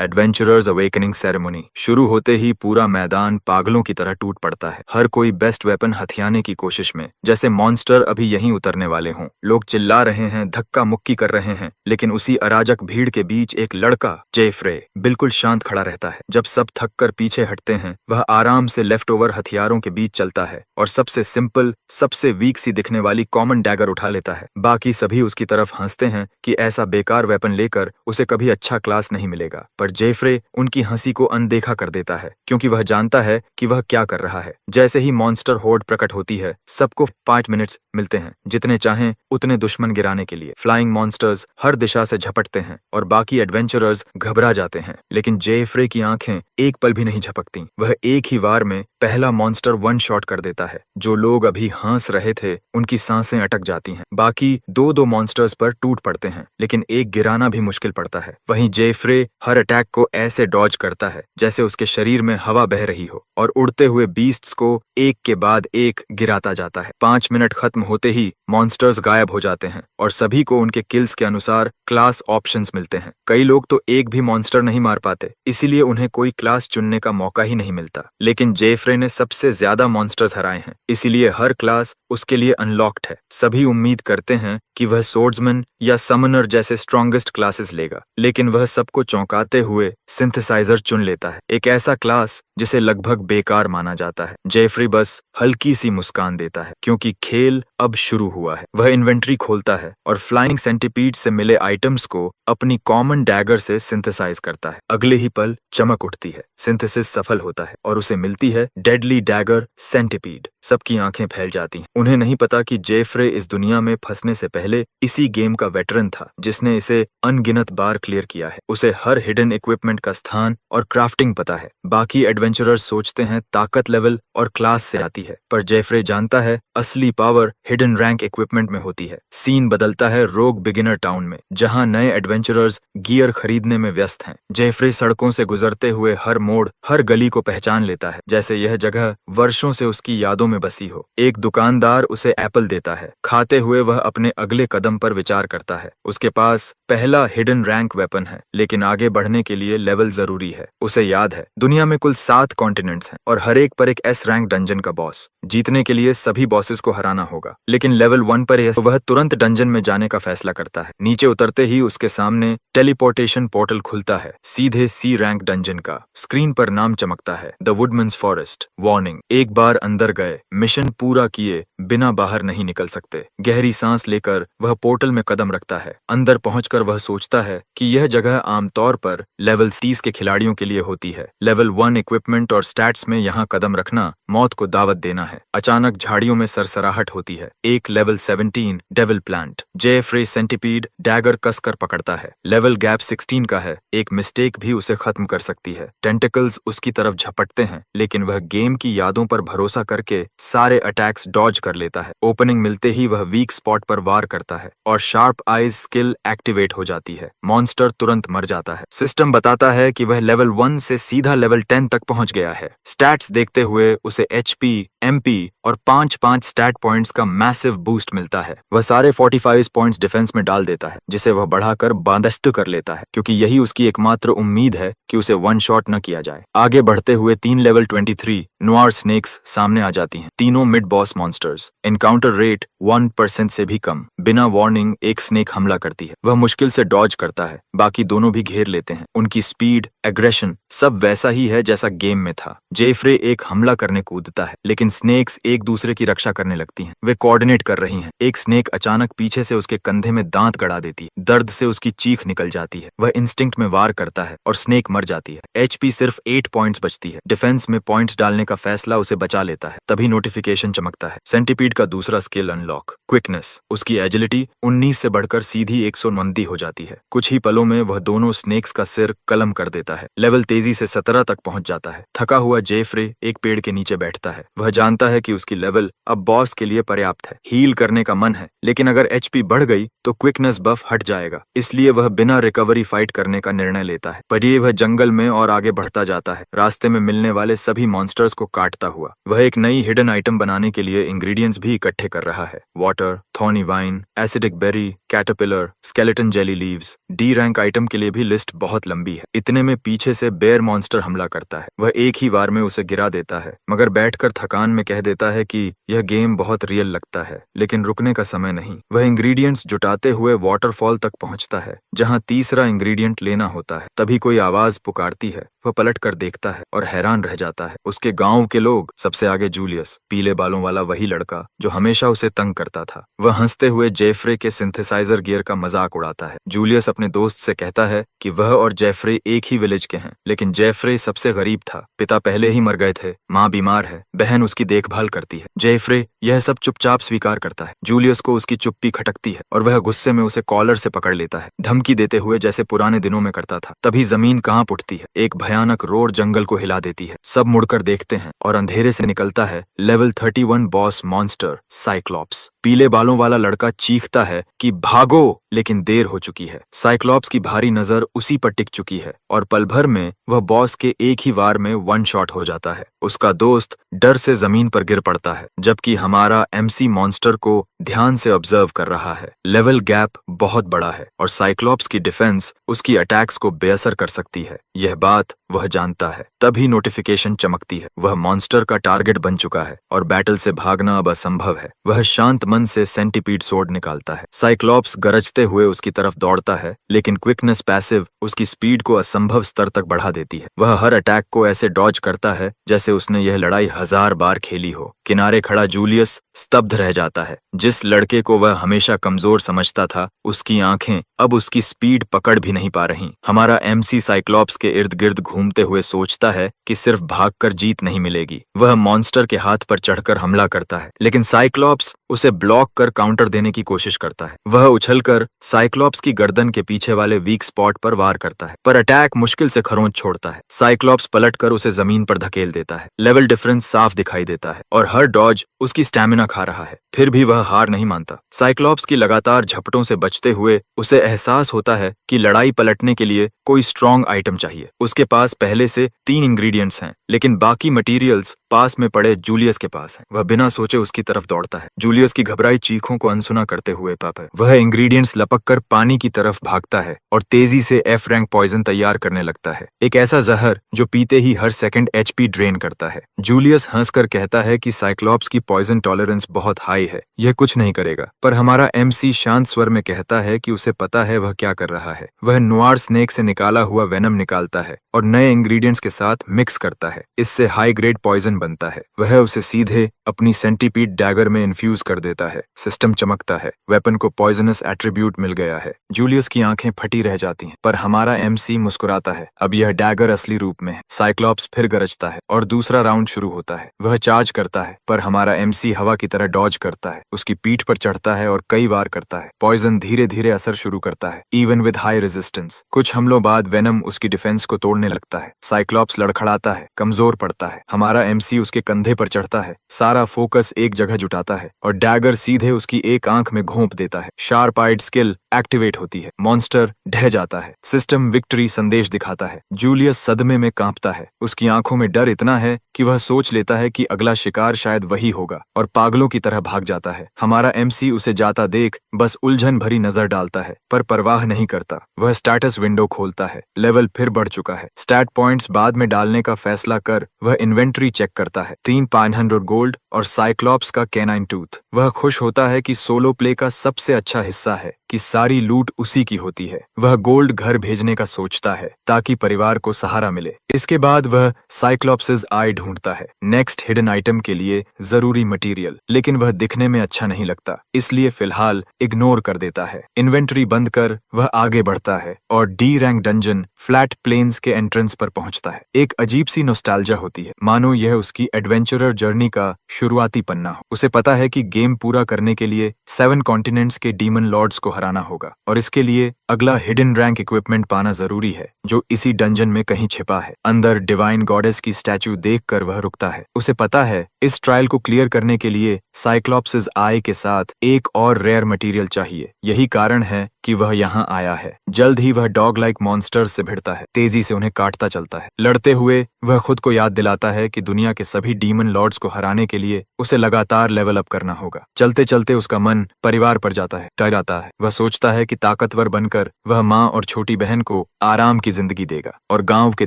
Adventurers awakening ceremony शुरू होते ही पूरा मैदान पागलों की तरह टूट पड़ता है। हर कोई बेस्ट वेपन हथियाने की कोशिश में, जैसे मॉन्स्टर अभी यहीं उतरने वाले हों। लोग चिल्ला रहे हैं, धक्का मुक्की कर रहे हैं, लेकिन उसी अराजक भीड़ के बीच एक लड़का जेफ्रे बिल्कुल शांत खड़ा रहता है। जब सब थक कर पीछे हटते हैं, वह आराम से लेफ्ट ओवर हथियारों के बीच चलता है और सबसे सिंपल, सबसे वीक सी दिखने वाली कॉमन डैगर उठा लेता है। बाकी सभी उसकी तरफ हंसते हैं कि ऐसा बेकार वेपन लेकर उसे कभी अच्छा क्लास नहीं मिलेगा, पर जेफ्रे उनकी हंसी को अनदेखा कर देता है, क्योंकि वह जानता है कि वह क्या कर रहा है। जैसे ही मॉन्स्टर होर्ड प्रकट होती है, सबको 5 मिनट्स मिलते हैं, जितने चाहें उतने दुश्मन गिराने के लिए। फ्लाइंग मॉन्स्टर्स हर दिशा से झपटते हैं और बाकी एडवेंचरर्स घबरा जाते हैं, लेकिन जेफ्रे की आंखें एक पल भी नहीं झपकती। वह एक ही वार में पहला मॉन्स्टर 1 शॉट कर देता है। जो लोग अभी हंस रहे थे, उनकी सांसें अटक जाती हैं। बाकी दो मॉन्स्टर्स पर टूट पड़ते हैं, लेकिन एक गिराना भी मुश्किल पड़ता है। वहीं जेफ्रे हर अटैक को ऐसे डॉज करता है जैसे उसके शरीर में हवा बह रही हो, और उड़ते हुए बीस्ट्स को एक के बाद एक गिराता जाता है। 5 मिनट खत्म होते ही मॉन्स्टर्स गायब हो जाते हैं और सभी को उनके किल्स के अनुसार क्लास ऑप्शंस मिलते हैं। कई लोग तो एक भी मॉन्स्टर नहीं मार पाते, इसीलिए उन्हें कोई क्लास चुनने का मौका ही नहीं मिलता। लेकिन जेफ्रे ने सबसे ज्यादा मॉन्स्टर्स हराए हैं, इसीलिए हर क्लास उसके लिए अनलॉक्ड है। सभी उम्मीद करते हैं कि वह सोर्ड्समैन या समनर जैसे स्ट्रॉन्गेस्ट क्लासेस लेगा, लेकिन वह सबको चौंकाते हुए सिंथेसाइजर चुन लेता है, एक ऐसा क्लास जिसे लगभग बेकार माना जाता है। जेफ्री बस हल्की सी मुस्कान देता है, क्योंकि खेल अब शुरू हुआ है। वह इन्वेंट्री खोलता है और फ्लाइंग सेंटीपीड से मिले आइटम्स को अपनी कॉमन डैगर से सिंथेसाइज करता है। अगले ही पल चमक उठती है, सिंथेसिस सफल होता है और उसे मिलती है डेडली डैगर सेंटीपीड। सबकी आंखें फैल जाती हैं। उन्हें नहीं पता कि जेफ्रे इस दुनिया में फंसने से पहले इसी गेम का वेटरन था, जिसने इसे अनगिनत बार क्लियर किया है। उसे हर हिडन इक्विपमेंट का स्थान और क्राफ्टिंग पता है। बाकी एडवेंचरर्स सोचते हैं ताकत लेवल और क्लास से आती है, पर जेफ्रे जानता है असली पावर हिडन रैंक इक्विपमेंट में होती है। सीन बदलता है रोग बिगिनर टाउन में, जहां नए एडवेंचरर्स गियर खरीदने में व्यस्त हैं। जेफ्रे सड़कों से गुजरते हुए हर मोड़, हर गली को पहचान लेता है, जैसे यह जगह वर्षों से उसकी यादों में बसी हो। एक दुकानदार उसे एप्पल देता है। खाते हुए वह अपने अगले कदम पर विचार करता है। उसके पास पहला हिडन रैंक वेपन है, लेकिन आगे बढ़ने के लिए लेवल जरूरी है। उसे याद है दुनिया में कुल 7 कॉन्टिनेंट्स हैं और हर एक पर एक S रैंक डंजन का बॉस। जीतने के लिए सभी बॉसेस को हराना होगा, लेकिन लेवल 1 पर वह तुरंत डंजन में जाने का फैसला करता है। नीचे उतरते ही उसके सामने टेलीपोर्टेशन पोर्टल खुलता है, सीधे C रैंक डंजन का। स्क्रीन पर नाम चमकता है, द वुडमन्स फॉरेस्ट। वार्निंग, एक बार अंदर गए, मिशन पूरा किए बिना बाहर नहीं निकल सकते। गहरी सांस लेकर वह पोर्टल में कदम रखता है। अंदर पहुंचकर वह सोचता है कि यह जगह आमतौर पर लेवल 30 के खिलाड़ियों के लिए होती है। लेवल 1 इक्विपमेंट और स्टैट्स में यहाँ कदम रखना मौत को दावत देना है। अचानक झाड़ियों में सरसराहट होती है। एक level 17 devil plant. Jeffrey centipede dagger कसकर पकड़ता है। लेवल गैप 16 का है, एक मिस्टेक भी उसे खत्म कर सकती है। टेंटिकल्स उसकी तरफ झपटते हैं, लेकिन वह गेम की यादों पर भरोसा करके सारे अटैक्स डॉज कर लेता है। ओपनिंग मिलते ही वह वीक स्पॉट पर वार करता है और शार्प आईज स्किल एक्टिवेट हो जाती है। मॉन्स्टर तुरंत मर जाता है। सिस्टम बताता है कि वह लेवल 1 से सीधा लेवल 10 तक पहुंच गया है। स्टैट्स देखते हुए उसे HP, MP और 5-5 स्टैट पॉइंट्स का मैसिव बूस्ट मिलता है। वह सारे 45 पॉइंट्स डिफेंस में डाल देता है, जिसे वह बढ़ाकर 62 कर लेता है, क्योंकि यही उसकी एकमात्र उम्मीद है कि उसे 1 शॉट न किया जाए। आगे बढ़ते हुए 3 लेवल 23 नोआर स्नेक्स सामने आ जाती हैं। तीनों mid boss monsters. Encounter rate 1% से भी कम। बिना वार्निंग एक स्नेक हमला करती है। वह मुश्किल से डॉज करता है, बाकी दोनों भी घेर लेते हैं। उनकी स्पीड, एग्रेशन सब वैसा ही है जैसा गेम में था। जेफ्रे एक हमला करने कूदता है, लेकिन स्नेक्स एक दूसरे की रक्षा करने लगती हैं। वे कोऑर्डिनेट कर रही हैं। एक स्नेक अचानक पीछे से उसके कंधे में दांत गड़ा देती है। दर्द से उसकी चीख निकल जाती है। वह इंस्टिंक्ट में वार करता है और स्नेक मर जाती है। HP सिर्फ 8 पॉइंट्स बचती है। डिफेंस में पॉइंट्स डालने का फैसला उसे बचा लेता है। तभी नोटिफिकेशन चमकता है, सेंटीपीड का दूसरा स्किल अनलॉक। क्विकनेस। उसकी एजिलिटी 19 से बढ़कर सीधी 190 हो जाती है। कुछ ही पलों में वह दोनों स्नेक्स का सिर कलम कर देता है। लेवल तेजी से 17 तक पहुंच जाता है। थका हुआ जेफ्रे एक पेड़ के नीचे बैठता है। वह जानता है कि उसकी लेवल अब बॉस के लिए पर्याप्त है। हील करने का मन है, लेकिन अगर एचपी बढ़ गई तो क्विकनेस बफ हट जाएगा। इसलिए वह बिना रिकवरी फाइट करने का निर्णय लेता है। पर ये वह जंगल में और आगे बढ़ता जाता है, रास्ते में मिलने वाले सभी मॉन्स्टर्स को काटता हुआ। वह एक नई हिडन आइटम बनाने के लिए इंग्रेडिएंट्स भी इकट्ठे कर रहा है। Water, thorny vine, acidic berry, caterpillar, skeleton jelly leaves. D rank item के लिए भी लिस्ट बहुत लंबी है। इतने में पीछे से बेयर मॉन्स्टर हमला करता है। वह एक ही बार में उसे गिरा देता है, मगर बैठकर थकान में कह देता है कि यह गेम बहुत रियल लगता है, लेकिन रुकने का समय नहीं। वह इंग्रेडिएंट्स जुटाते हुए वाटरफॉल तक पहुंचता है, जहां तीसरा इंग्रेडिएंट लेना होता है। तभी कोई आवाज पुकारती है। वह पलट कर देखता है और हैरान रह जाता है। उसके गांव के लोग, सबसे आगे जूलियस, पीले बालों वाला वही लड़का जो हमेशा उसे तंग करता था। वह हंसते हुए जेफ्रे के सिंथेसाइजर गियर का मजाक उड़ाता है। जूलियस अपने दोस्त से कहता है कि वह और जेफ्रे एक ही विलेज के हैं, लेकिन जेफ्रे सबसे गरीब था। पिता पहले ही मर गए थे, माँ बीमार है, बहन उसकी देखभाल करती है। जेफ्रे यह सब चुपचाप स्वीकार करता है। जूलियस को उसकी चुप्पी खटकती है और वह गुस्से में उसे कॉलर से पकड़ लेता है, धमकी देते हुए जैसे पुराने दिनों में करता था। तभी जमीन कांप उठती है। एक भयानक रोर जंगल को हिला देती है। सब मुड़कर देखते हैं और अंधेरे से निकलता है लेवल 31 बॉस मॉन्स्टर साइक्लॉप्स। पीले बालों वाला लड़का चीखता है कि भागो, लेकिन देर हो चुकी है। साइक्लॉप्स की भारी नजर उसी पर टिक चुकी है और पल भर में वह बॉस के एक ही वार में वन शॉट हो जाता है। उसका दोस्त डर से जमीन पर गिर पड़ता है, जबकि हमारा एमसी मॉन्स्टर को ध्यान से ऑब्जर्व कर रहा है। लेवल गैप बहुत बड़ा है और साइक्लॉप्स की डिफेंस उसकी अटैक्स को बेअसर कर सकती है। यह बात वह जानता है। तभी नोटिफिकेशन चमकती है। वह मॉन्स्टर का टारगेट बन चुका है और बैटल से भागना अब असंभव है। वह शांत मन से सेंटीपीड सोर्ड निकालता है। साइक्लॉप्स गरजते हुए उसकी तरफ दौड़ता है, लेकिन क्विकनेस पैसिव उसकी स्पीड को असंभव स्तर तक बढ़ा देती है। वह हर अटैक को ऐसे डॉज करता है जैसे उसने यह लड़ाई 1000 बार खेली हो। किनारे खड़ा जूलियस स्तब्ध रह जाता है। जिस लड़के को वह हमेशा कमजोर समझता था, उसकी आंखें अब उसकी स्पीड पकड़ भी नहीं पा रही। हमारा एमसी साइक्लॉप्स के इर्द गिर्द घूमते हुए सोचता है कि सिर्फ भागकर जीत नहीं मिलेगी। वह मॉन्स्टर के हाथ पर चढ़कर हमला करता है, लेकिन साइक्लॉप्स उसे ब्लॉक कर काउंटर देने की कोशिश करता है। वह उछलकर साइक्लॉप्स की गर्दन के पीछे वाले वीक स्पॉट पर वार करता है, पर अटैक मुश्किल से खरोंच छोड़ता है। साइक्लॉप्स पलटकर उसे जमीन पर धकेल देता है। लेवल डिफरेंस साफ दिखाई देता है और हर डॉज उसकी स्टैमिना खा रहा है। फिर भी वह हार नहीं मानता। साइक्लॉप्स की लगातार झपटों से बचते हुए उसे एहसास होता है कि लड़ाई पलटने के लिए कोई स्ट्रॉन्ग आइटम चाहिए। उसके पास पहले से 3 इंग्रेडिएंट्स हैं, लेकिन बाकी मटेरियल्स पास में पड़े जूलियस के पास हैं। वह बिना सोचे उसकी तरफ दौड़ता है। जूलियस की घबराई चीखों को अनसुना करते हुए वह इंग्रेडिएंट्स लपक कर पानी की तरफ भागता है और तेजी से एफ रैंक पॉइजन तैयार करने लगता है। एक ऐसा जहर जो पीते ही हर सेकंड एचपी ड्रेन करता है। जूलियस हंसकर कहता है कि साइक्लॉप्स की पॉइजन टॉलरेंस बहुत हाई है, यह कुछ नहीं करेगा। पर हमारा एमसी शांत स्वर में कहता है कि उसे पता है वह क्या कर रहा है। वह नुआर स्नेक से निकाला हुआ वेनम निकालता है और नए इंग्रेडिएंट्स के साथ मिक्स करता है। इससे हाई ग्रेड पॉइजन बनता है। वह उसे सीधे अपनी सेंटीपीड डैगर में इन्फ्यूज कर देता है। सिस्टम चमकता है। वेपन को पॉइजनस एट्रीब्यूट मिल गया है। जूलियस की आंखें फटी रह जाती हैं, पर हमारा एमसी मुस्कुराता है। अब यह डैगर असली रूप में है। साइक्लॉप्स फिर गरजता है और दूसरा राउंड शुरू होता है। वह चार्ज करता है, पर हमारा एमसी हवा की तरह डॉज करता है। उसकी पीठ पर चढ़ता है और कई बार करता है। पॉइजन धीरे धीरे असर शुरू करता है, इवन विद हाई रेजिस्टेंस। कुछ हमलों बाद वेनम उसकी डिफेंस को तोड़ने लगता है। साइक्लॉप्स लड़खड़ाता है, कमजोर पड़ता है। हमारा एमसी उसके कंधे पर चढ़ता है, सारा फोकस एक जगह जुटाता है और डैगर सीधे उसकी एक आंख में घोंप देता है। शार्प आइड स्किल एक्टिवेट होती है। मॉन्स्टर ढह जाता है। सिस्टम विक्ट्री संदेश दिखाता है। जूलियस सदमे में कांपता है। उसकी आंखों में डर इतना है कि वह सोच लेता है कि अगला शिकार शायद वही होगा और पागलों की तरह भाग जाता है। हमारा एमसी उसे जाता देख बस उलझन भरी नजर डालता है, पर परवाह नहीं करता। वह स्टेटस विंडो खोलता है। लेवल फिर बढ़ चुका है। स्टैट पॉइंट्स बाद में डालने का फैसला कर वह इन्वेंट्री चेक करता है। 3 500 गोल्ड और साइक्लॉप्स का कैनाइन टूथ। वह खुश होता है कि सोलो प्ले का सबसे अच्छा हिस्सा है कि सारी लूट उसी की होती है। वह गोल्ड घर भेजने का सोचता है ताकि परिवार को सहारा मिले। इसके बाद वह साइक्लॉप्सिस आई ढूंढता है। नेक्स्ट हिडन आइटम के लिए लिए जरूरी मटेरियल, लेकिन वह दिखने में अच्छा नहीं लगता, इसलिए फिलहाल इग्नोर कर देता है। इन्वेंटरी बंद कर वह आगे बढ़ता है और D rank dungeon flat plains के एंट्रेंस पर पहुंचता है। एक अजीब सी नॉस्टैल्जिया होती है, मानो यह उसकी एडवेंचरर जर्नी का शुरुआती पन्ना हो। उसे पता है कि गेम पूरा करने के लिए 7 कॉन्टिनेंट्स के डीमन लॉर्ड्स को हराना होगा और इसके लिए अगला हिडन रैंक इक्विपमेंट पाना जरूरी है, जो इसी डंजन में कहीं छिपा है। अंदर डिवाइन गॉडेस की स्टैचू देखकर वह रुकता है। उसे पता है इस ट्रायल को क्लियर करने के लिए साइक्लॉप्सिस आई के साथ एक और रेयर मटेरियल चाहिए। यही कारण है कि वह यहाँ आया है। जल्द ही वह डॉग लाइक मॉन्स्टर्स से भिड़ता है, तेजी से उन्हें काटता चलता है। लड़ते हुए वह खुद को याद दिलाता है कि दुनिया के सभी डीमन लॉर्ड्स को हराने के लिए उसे लगातार लेवल अप करना होगा। चलते चलते उसका मन परिवार पर जाता है, टकराता है। वह सोचता है कि ताकतवर बनकर वह माँ और छोटी बहन को आराम की जिंदगी देगा और गांव के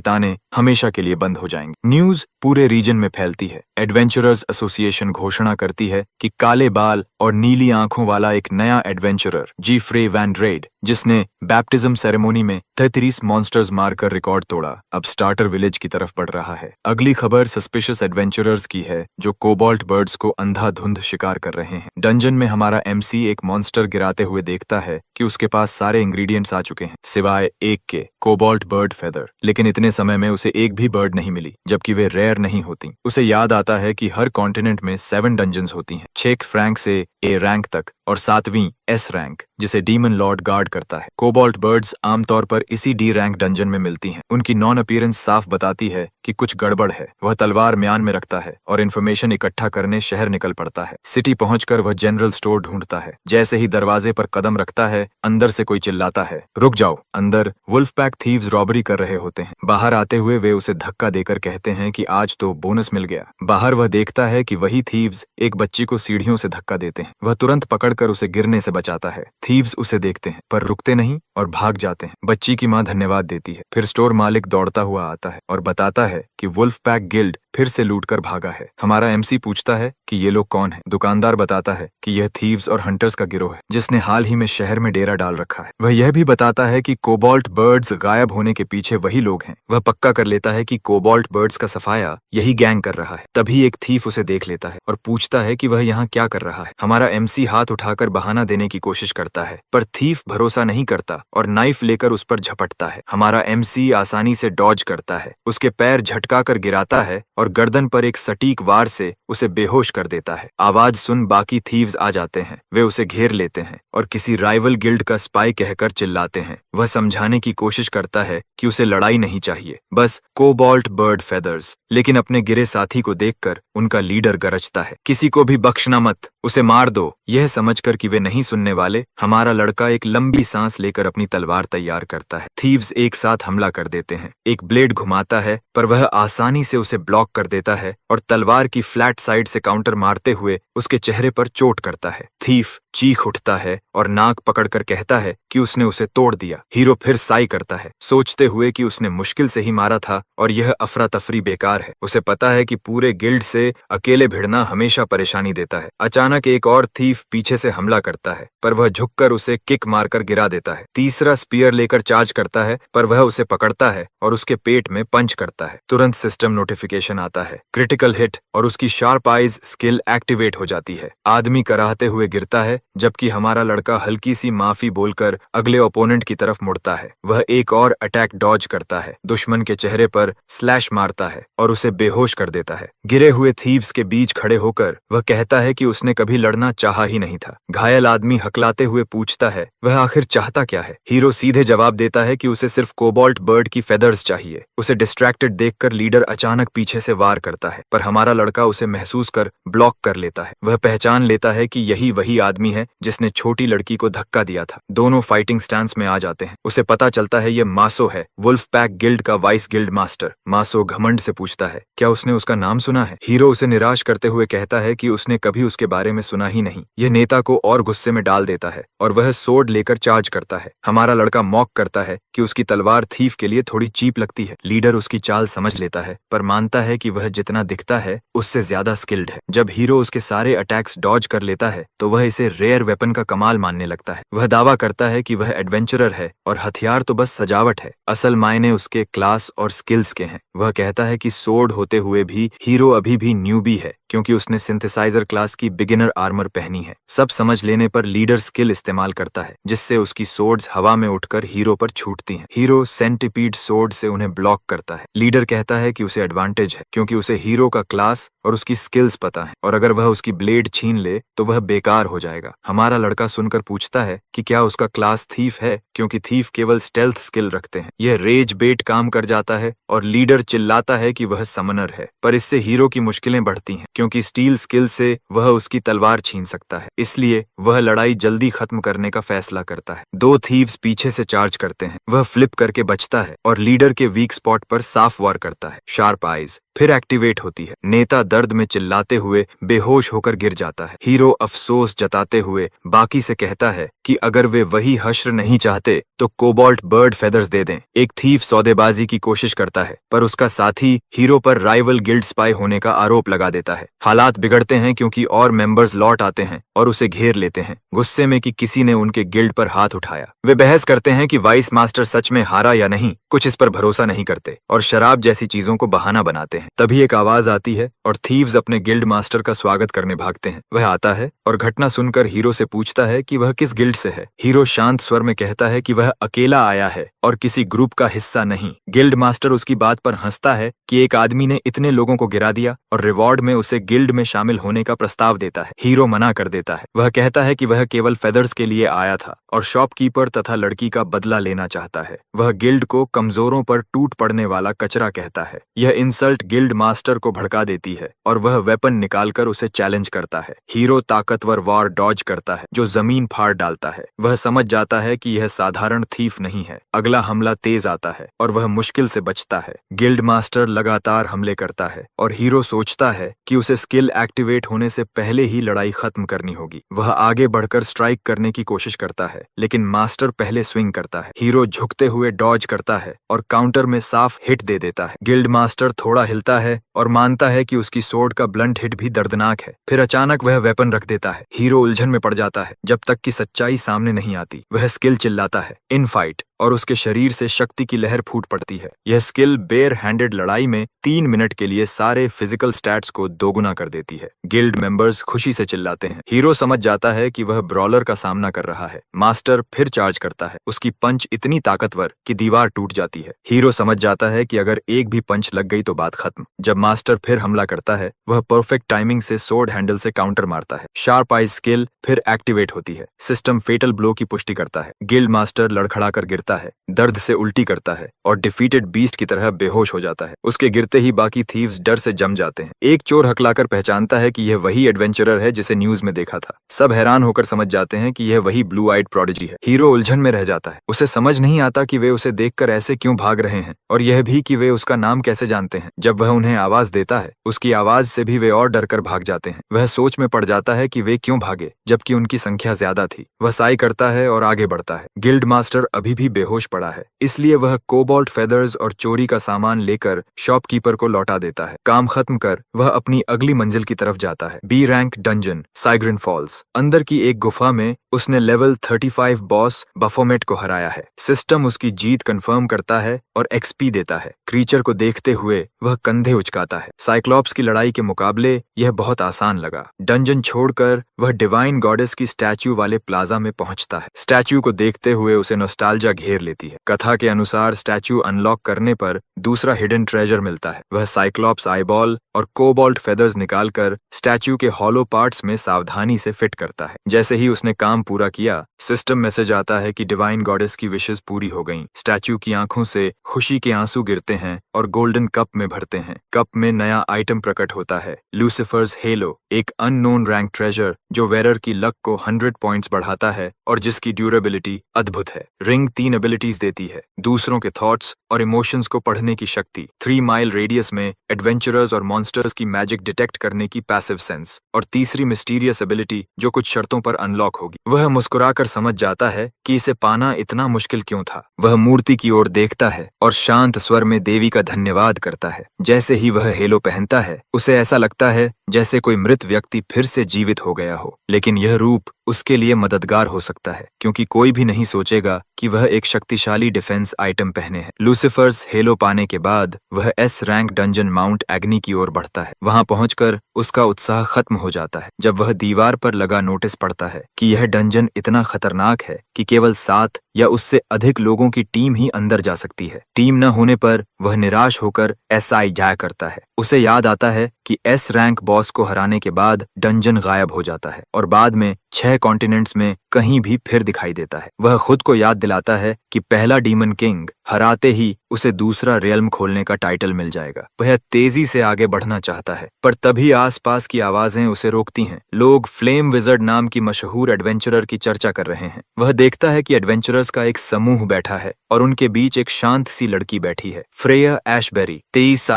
ताने हमेशा के लिए बंद हो जाएंगे। न्यूज पूरे रीजन में फैलती है। एडवेंचरर्स एसोसिएशन घोषणा करती है कि काले बाल और नीली आंखों वाला एक नया एडवेंचरर जीफ्रे वैन ड्रेड, जिसने बैप्टिज्म सेरेमोनी में 33 मॉन्स्टर्स मारकर रिकॉर्ड तोड़ा, अब स्टार्टर विलेज की तरफ बढ़ रहा है। अगली खबर सस्पिशियस एडवेंचरर्स की है जो कोबाल्ट बर्ड्स को अंधाधुंध शिकार कर रहे हैं। डंजन में हमारा एमसी एक मॉन्स्टर गिराते हुए देखता है कि उसके पास सारे इंग्रेडिएंट्स आ चुके हैं सिवाय एक के, कोबाल्ट बर्ड फेदर। लेकिन इतने समय में उसे एक भी बर्ड नहीं मिली, जबकि वे रेयर नहीं होती। उसे याद आता है कि हर कॉन्टिनेंट में 7 डंजन्स होती हैं, 6 रैंक से ए रैंक तक और 7वीं एस रैंक, जिसे डीमन लॉर्ड गार्ड करता है। कोबाल्ट बर्ड्स आमतौर पर इसी डी रैंक डंजन में मिलती हैं। उनकी नॉन अपीयरेंस साफ बताती है कि कुछ गड़बड़ है। वह तलवार म्यान में रखता है और इन्फॉर्मेशन इकट्ठा करने शहर निकल पड़ता है। सिटी पहुंचकर वह जनरल स्टोर ढूंढता है। जैसे ही दरवाजे पर कदम रखता है, अंदर से कोई चिल्लाता है, रुक जाओ। अंदर वुल्फ पैक थीव्स रॉबरी कर रहे होते हैं। बाहर आते हुए वे उसे धक्का देकर कहते हैं कि आज तो बोनस मिल गया। बाहर वह देखता है कि वही थीव्स एक बच्ची को सीढ़ियों से धक्का देते हैं। वह तुरंत पकड़कर उसे गिरने से बचाता है। थीव्स उसे देखते हैं पर रुकते नहीं और भाग जाते हैं। बच्ची की माँ धन्यवाद देती है। फिर स्टोर मालिक दौड़ता हुआ आता है और बताता है कि वुल्फ पैक गिल्ड फिर से लूटकर भागा है। हमारा एमसी पूछता है कि ये लोग कौन है। दुकानदार बताता है कि यह थीव्स और हंटर्स का गिरोह है, जिसने हाल ही में शहर में डेरा डाल रखा है। वह यह भी बताता है कि कोबाल्ट बर्ड्स गायब होने के पीछे वही लोग हैं। वह पक्का कर लेता है कि कोबाल्ट बर्ड्स का सफाया यही गैंग कर रहा है। तभी एक थीफ उसे देख लेता है और पूछता है कि वह यहाँ क्या कर रहा है। हमारा एमसी हाथ उठाकर बहाना देने की कोशिश करता है, पर थीफ भरोसा नहीं करता और नाइफ लेकर उस पर झपटता है। हमारा एमसी आसानी से डॉज करता है, उसके पैर झटका कर गिराता है और गर्दन पर एक सटीक वार से उसे बेहोश कर देता है। आवाज सुन बाकी थीव्स आ जाते हैं। वे उसे घेर लेते हैं और किसी राइवल गिल्ड का स्पाई कहकर चिल्लाते हैं। वह समझाने की कोशिश करता है कि उसे लड़ाई नहीं चाहिए, बस कोबाल्ट बर्ड फेदर्स। लेकिन अपने गिरे साथी को देखकर उनका लीडर गरजता है, किसी को भी बख्शना मत, उसे मार दो। यह समझकर कि वे नहीं सुनने वाले, हमारा लड़का एक लंबी सांस लेकर अपनी तलवार तैयार करता है। थीव्स एक साथ हमला कर देते हैं। एक ब्लेड घुमाता है पर वह आसानी से उसे ब्लॉक कर देता है और तलवार की फ्लैट साइड से काउंटर मारते हुए उसके चेहरे पर चोट करता है। थीफ चीख उठता है और नाक पकड़कर कहता है कि उसने उसे तोड़ दिया। हीरो फिर साई करता है, सोचते हुए कि उसने मुश्किल से ही मारा था और यह अफरा तफरी बेकार है। उसे पता है कि पूरे गिल्ड से अकेले भिड़ना हमेशा परेशानी देता है। अचानक एक और थीफ पीछे से हमला करता है, पर वह झुककर उसे किक मारकर गिरा देता है। तीसरा स्पीयर लेकर चार्ज करता है, पर वह उसे पकड़ता है और उसके पेट में पंच करता है। तुरंत सिस्टम नोटिफिकेशन आता है, क्रिटिकल हिट, और उसकी शार्प आइज स्किल एक्टिवेट हो जाती है। आदमी कराहते हुए गिरता है, जबकि हमारा लड़का हल्की सी माफी बोलकर अगले ओपोनेंट की तरफ मुड़ता है। वह एक और अटैक डॉज करता है, दुश्मन के चेहरे पर स्लैश मारता है और उसे बेहोश कर देता है। गिरे हुए थीव्स के बीच खड़े होकर वह कहता है कि उसने कभी लड़ना चाहा ही नहीं था। घायल आदमी हकलाते हुए पूछता है वह आखिर चाहता क्या है। हीरो सीधे जवाब देता है कि उसे सिर्फ कोबाल्ट बर्ड की फेदर्स चाहिए। उसे डिस्ट्रैक्टेड देखकर लीडर अचानक पीछे से वार करता है, पर हमारा लड़का उसे महसूस कर ब्लॉक कर लेता है। वह पहचान लेता है कि यही वही आदमी है जिसने छोटी लड़की को धक्का दिया था। दोनों फाइटिंग स्टांस में आ जाते हैं। उसे पता चलता है ये मासो है, वुल्फ पैक गिल्ड का वाइस गिल्ड मास्टर। मासो घमंड से पूछता है क्या उसने उसका नाम सुना है। हीरो उसे निराश करते हुए कहता है कि उसने कभी उसके बारे में सुना ही नहीं। यह नेता को और गुस्से में डाल देता है और वह सोर्ड लेकर चार्ज करता है। हमारा लड़का मॉक करता है कि उसकी तलवार थीफ के लिए थोड़ी चीप लगती है। लीडर उसकी चाल समझ लेता है, पर मानता है कि वह जितना दिखता है उससे ज्यादा स्किल्ड है। जब हीरो उसके सारे अटैक्स डॉज कर लेता है तो वह इसे रेयर वेपन का कमाल मानने लगता है। वह दावा करता है कि वह एडवेंचरर है और हथियार तो बस सजावट है, असल मायने उसके क्लास और स्किल्स के हैं। वह कहता है कि सोर्ड होते हुए भी हीरो अभी भी न्यूबी है, क्योंकि उसने सिंथेसाइजर क्लास की बिगिनर आर्मर पहनी है। सब समझ लेने पर लीडर स्किल इस्तेमाल करता है, जिससे उसकी सोर्ड्स हवा में उठकर हीरो पर छूटती हैं। हीरो सेंटिपीड सोर्ड से उन्हें ब्लॉक करता है। लीडर कहता है कि उसे एडवांटेज है, क्योंकि उसे हीरो का क्लास और उसकी स्किल्स पता है, और अगर वह उसकी ब्लेड छीन ले तो वह बेकार हो जाएगा। हमारा लड़का सुनकर पूछता है कि क्या उसका क्लास थीफ है, क्योंकि थीफ केवल स्टेल्थ स्किल रखते हैं। यह रेज बेट काम कर जाता है और लीडर चिल्लाता है कि वह समनर है, पर इससे हीरो की मुश्किलें बढ़ती हैं, क्योंकि स्टील स्किल से वह उसकी तलवार छीन सकता है। इसलिए वह लड़ाई जल्दी खत्म करने का फैसला करता है। दो थीव्स पीछे से चार्ज करते हैं। वह फ्लिप करके बचता है और लीडर के वीक स्पॉट पर साफ वार करता है। शार्प आइज फिर एक्टिवेट होती है। नेता दर्द में चिल्लाते हुए बेहोश होकर गिर जाता है। हीरो अफसोस जताते हुए बाकी से कहता है कि अगर वे वही हश्र नहीं चाहते तो कोबाल्ट बर्ड फेदर्स दे दें। एक थीफ सौदेबाजी की कोशिश करता है, पर उसका साथी हीरो पर राइवल गिल्ड स्पाई होने का आरोप लगा देता है। हालात बिगड़ते हैं क्योंकि और मेंबर्स लौट आते हैं और उसे घेर लेते हैं, गुस्से में कि किसी ने उनके गिल्ड पर हाथ उठाया। वे बहस करते हैं कि वाइस मास्टर सच में हारा या नहीं, कुछ इस पर भरोसा नहीं करते और शराब जैसी चीजों को बहाना बनाते हैं। तभी एक आवाज आती है और थीव्स अपने गिल्ड मास्टर का स्वागत करने भागते हैं। वह आता है और घटना सुनकर हीरो से पूछता है कि वह किस गिल्ड से है। हीरो शांत स्वर में कहता है कि वह अकेला आया है और किसी ग्रुप का हिस्सा नहीं। गिल्ड मास्टर उसकी बात पर हंसता है कि एक आदमी ने इतने लोगों को गिरा दिया और रिवॉर्ड में उसे गिल्ड में शामिल होने का प्रस्ताव देता है। हीरो मना कर देता है। वह कहता है कि वह केवल फेदर्स के लिए आया था और शॉपकीपर तथा लड़की का बदला लेना चाहता है। वह गिल्ड को कमजोरों पर टूट पड़ने वाला कचरा कहता है। यह इंसल्ट गिल्ड मास्टर को भड़का देती है और वह वेपन निकालकर उसे चैलेंज करता है। हीरो ताकतवर वार डॉज करता है जो जमीन फाड़ डालता है। वह समझ जाता है कि यह साधारण थीफ नहीं है। अगला हमला तेज आता है और वह मुश्किल से बचता है। गिल्ड मास्टर लगातार हमले करता है और हीरो सोचता है कि उसे स्किल एक्टिवेट होने से पहले ही लड़ाई खत्म करनी होगी। वह आगे बढ़कर स्ट्राइक करने की कोशिश करता है, लेकिन मास्टर पहले स्विंग करता है। हीरो झुकते हुए डॉज करता है और काउंटर में साफ हिट दे देता है। गिल्ड मास्टर थोड़ा हिलता है और मानता है कि उसकी सोर्ड का ब्लंट हिट भी दर्दनाक है। फिर अचानक वह वेपन रख देता है। हीरो उलझन में पड़ जाता है जब तक कि सच्चाई सामने नहीं आती। वह स्किल चिल्लाता है इन फाइट और उसके शरीर से शक्ति की लहर फूट पड़ती है। यह स्किल बेयर हैंडेड लड़ाई में 3 मिनट के लिए सारे फिजिकल स्टैट्स को दोगुना कर देती है। गिल्ड मेंबर्स खुशी से चिल्लाते हैं। हीरो समझ जाता है कि वह ब्रॉलर का सामना कर रहा है। मास्टर फिर चार्ज करता है। उसकी पंच इतनी ताकतवर कि दीवार टूट जाती है। हीरो समझ जाता है कि अगर एक भी पंच लग गई तो बात खत्म। जब मास्टर फिर हमला करता है, वह परफेक्ट टाइमिंग से सोर्ड हैंडल से काउंटर मारता है। शार्प आइज स्किल फिर एक्टिवेट होती है। सिस्टम फेटल ब्लो की पुष्टि करता है। गिल्ड मास्टर लड़खड़ाकर गिरता है, दर्द से उल्टी करता है और डिफीटेड बीस्ट की तरह बेहोश हो जाता है। उसके गिरते ही बाकी थीव्स डर से जम जाते हैं। एक चोर हकलाकर पहचानता है कि यह वही एडवेंचरर है जिसे न्यूज में देखा था। सब हैरान होकर समझ जाते हैं कि यह वही ब्लू आइड प्रोडिजी है। हीरो उलझन में रह जाता है। उसे समझ नहीं आता कि वे उसे देखकर ऐसे क्यों भाग रहे हैं और यह भी कि वे उसका नाम कैसे जानते हैं। जब वह उन्हें आवाज देता है, उसकी आवाज से भी वे और डरकर भाग जाते हैं। वह सोच में पड़ जाता है कि वे क्यों भागे जबकि उनकी संख्या ज्यादा थी। वह साई करता है और आगे बढ़ता है। गिल्ड मास्टर अभी भी बेहोश पड़ा है, इसलिए वह कोबाल्ट फेदर्स और चोरी का सामान लेकर शॉपकीपर को लौटा देता है। काम खत्म कर वह अपनी अगली मंजिल की तरफ जाता है। B rank dungeon Sygrin falls. अंदर की एक गुफा में उसने लेवल 35 बॉस बफोमेट को हराया है। सिस्टम उसकी जीत कंफर्म करता है और एक्सपी देता है। क्रीचर को देखते हुए वह कंधे उचकाता है। साइक्लॉप्स की लड़ाई के मुकाबले यह बहुत आसान लगा। डंजन छोड़कर वह डिवाइन गॉडेस की स्टैच्यू वाले प्लाजा में पहुंचता है। स्टैच्यू को देखते हुए उसे नॉस्टैल्जिया घेर लेती है। कथा के अनुसार स्टैच्यू अनलॉक करने पर दूसरा हिडन ट्रेजर मिलता है। वह साइक्लॉप्स आईबॉल और कोबाल्ट फेदर्स निकालकर स्टैच्यू के हॉलो पार्ट्स में सावधानी से फिट करता है। जैसे ही उसने काम पूरा किया, सिस्टम मैसेज आता है कि डिवाइन गॉडेस की विशेस पूरी हो गईं। स्टैच्यू की आंखों से खुशी के आंसू गिरते हैं और गोल्डन कप में भरते हैं। कप में नया आइटम प्रकट होता है, लूसिफर्स हेलो, एक अननोन रैंक ट्रेजर जो वेरर की लक को 100 पॉइंट्स बढ़ाता है और जिसकी ड्यूरेबिलिटी अद्भुत है। रिंग 3 एबिलिटीज देती है, दूसरों के थॉट्स और इमोशंस को पढ़ने की शक्ति, 3 माइल रेडियस में एडवेंचरर्स और मॉन्स्टर्स की मैजिक डिटेक्ट करने की पैसिव सेंस, और तीसरी मिस्टीरियस एबिलिटी जो कुछ शर्तों पर अनलॉक होगी। वह मुस्कुराकर समझ जाता है कि इसे पाना इतना मुश्किल क्यों था। वह मूर्ति की ओर देखता है और शांत स्वर में देवी का धन्यवाद करता है। जैसे ही वह हेलो पहनता है, उसे ऐसा लगता है जैसे कोई मृत व्यक्ति फिर से जीवित हो गया हो, लेकिन यह रूप उसके लिए मददगार हो सकता है, क्योंकि कोई भी नहीं सोचेगा कि वह एक शक्तिशाली डिफेंस आइटम पहने है। लूसिफर्स हेलो पाने के बाद वह एस रैंक डंजन माउंट एग्नी की ओर बढ़ता है। वहां पहुंचकर उसका उत्साह खत्म हो जाता है जब वह दीवार पर लगा नोटिस पढ़ता है कि यह डंजन इतना खतरनाक है कि केवल 7 या उससे अधिक लोगों की टीम ही अंदर जा सकती है। टीम न होने पर वह निराश होकर एसआई जाया करता है। उसे याद आता है कि एस रैंक बॉस को हराने के बाद डंजन गायब हो जाता है और बाद में 6 कॉन्टिनेंट्स में कहीं भी फिर दिखाई देता है। वह खुद को याद दिलाता है कि पहला डीमन किंग हराते ही उसे दूसरा रियल्म खोलने का टाइटल मिल जाएगा। वह तेजी से आगे बढ़ना चाहता है, पर तभी आसपास की आवाजें उसे रोकती हैं। लोग फ्लेम विजर्ड नाम की मशहूर एडवेंचरर की चर्चा कर रहे हैं। वह देखता है कि एडवेंचरर्स का एक समूह बैठा है और उनके बीच एक शांत सी लड़की बैठी है, फ्रेया एशबेरी, 23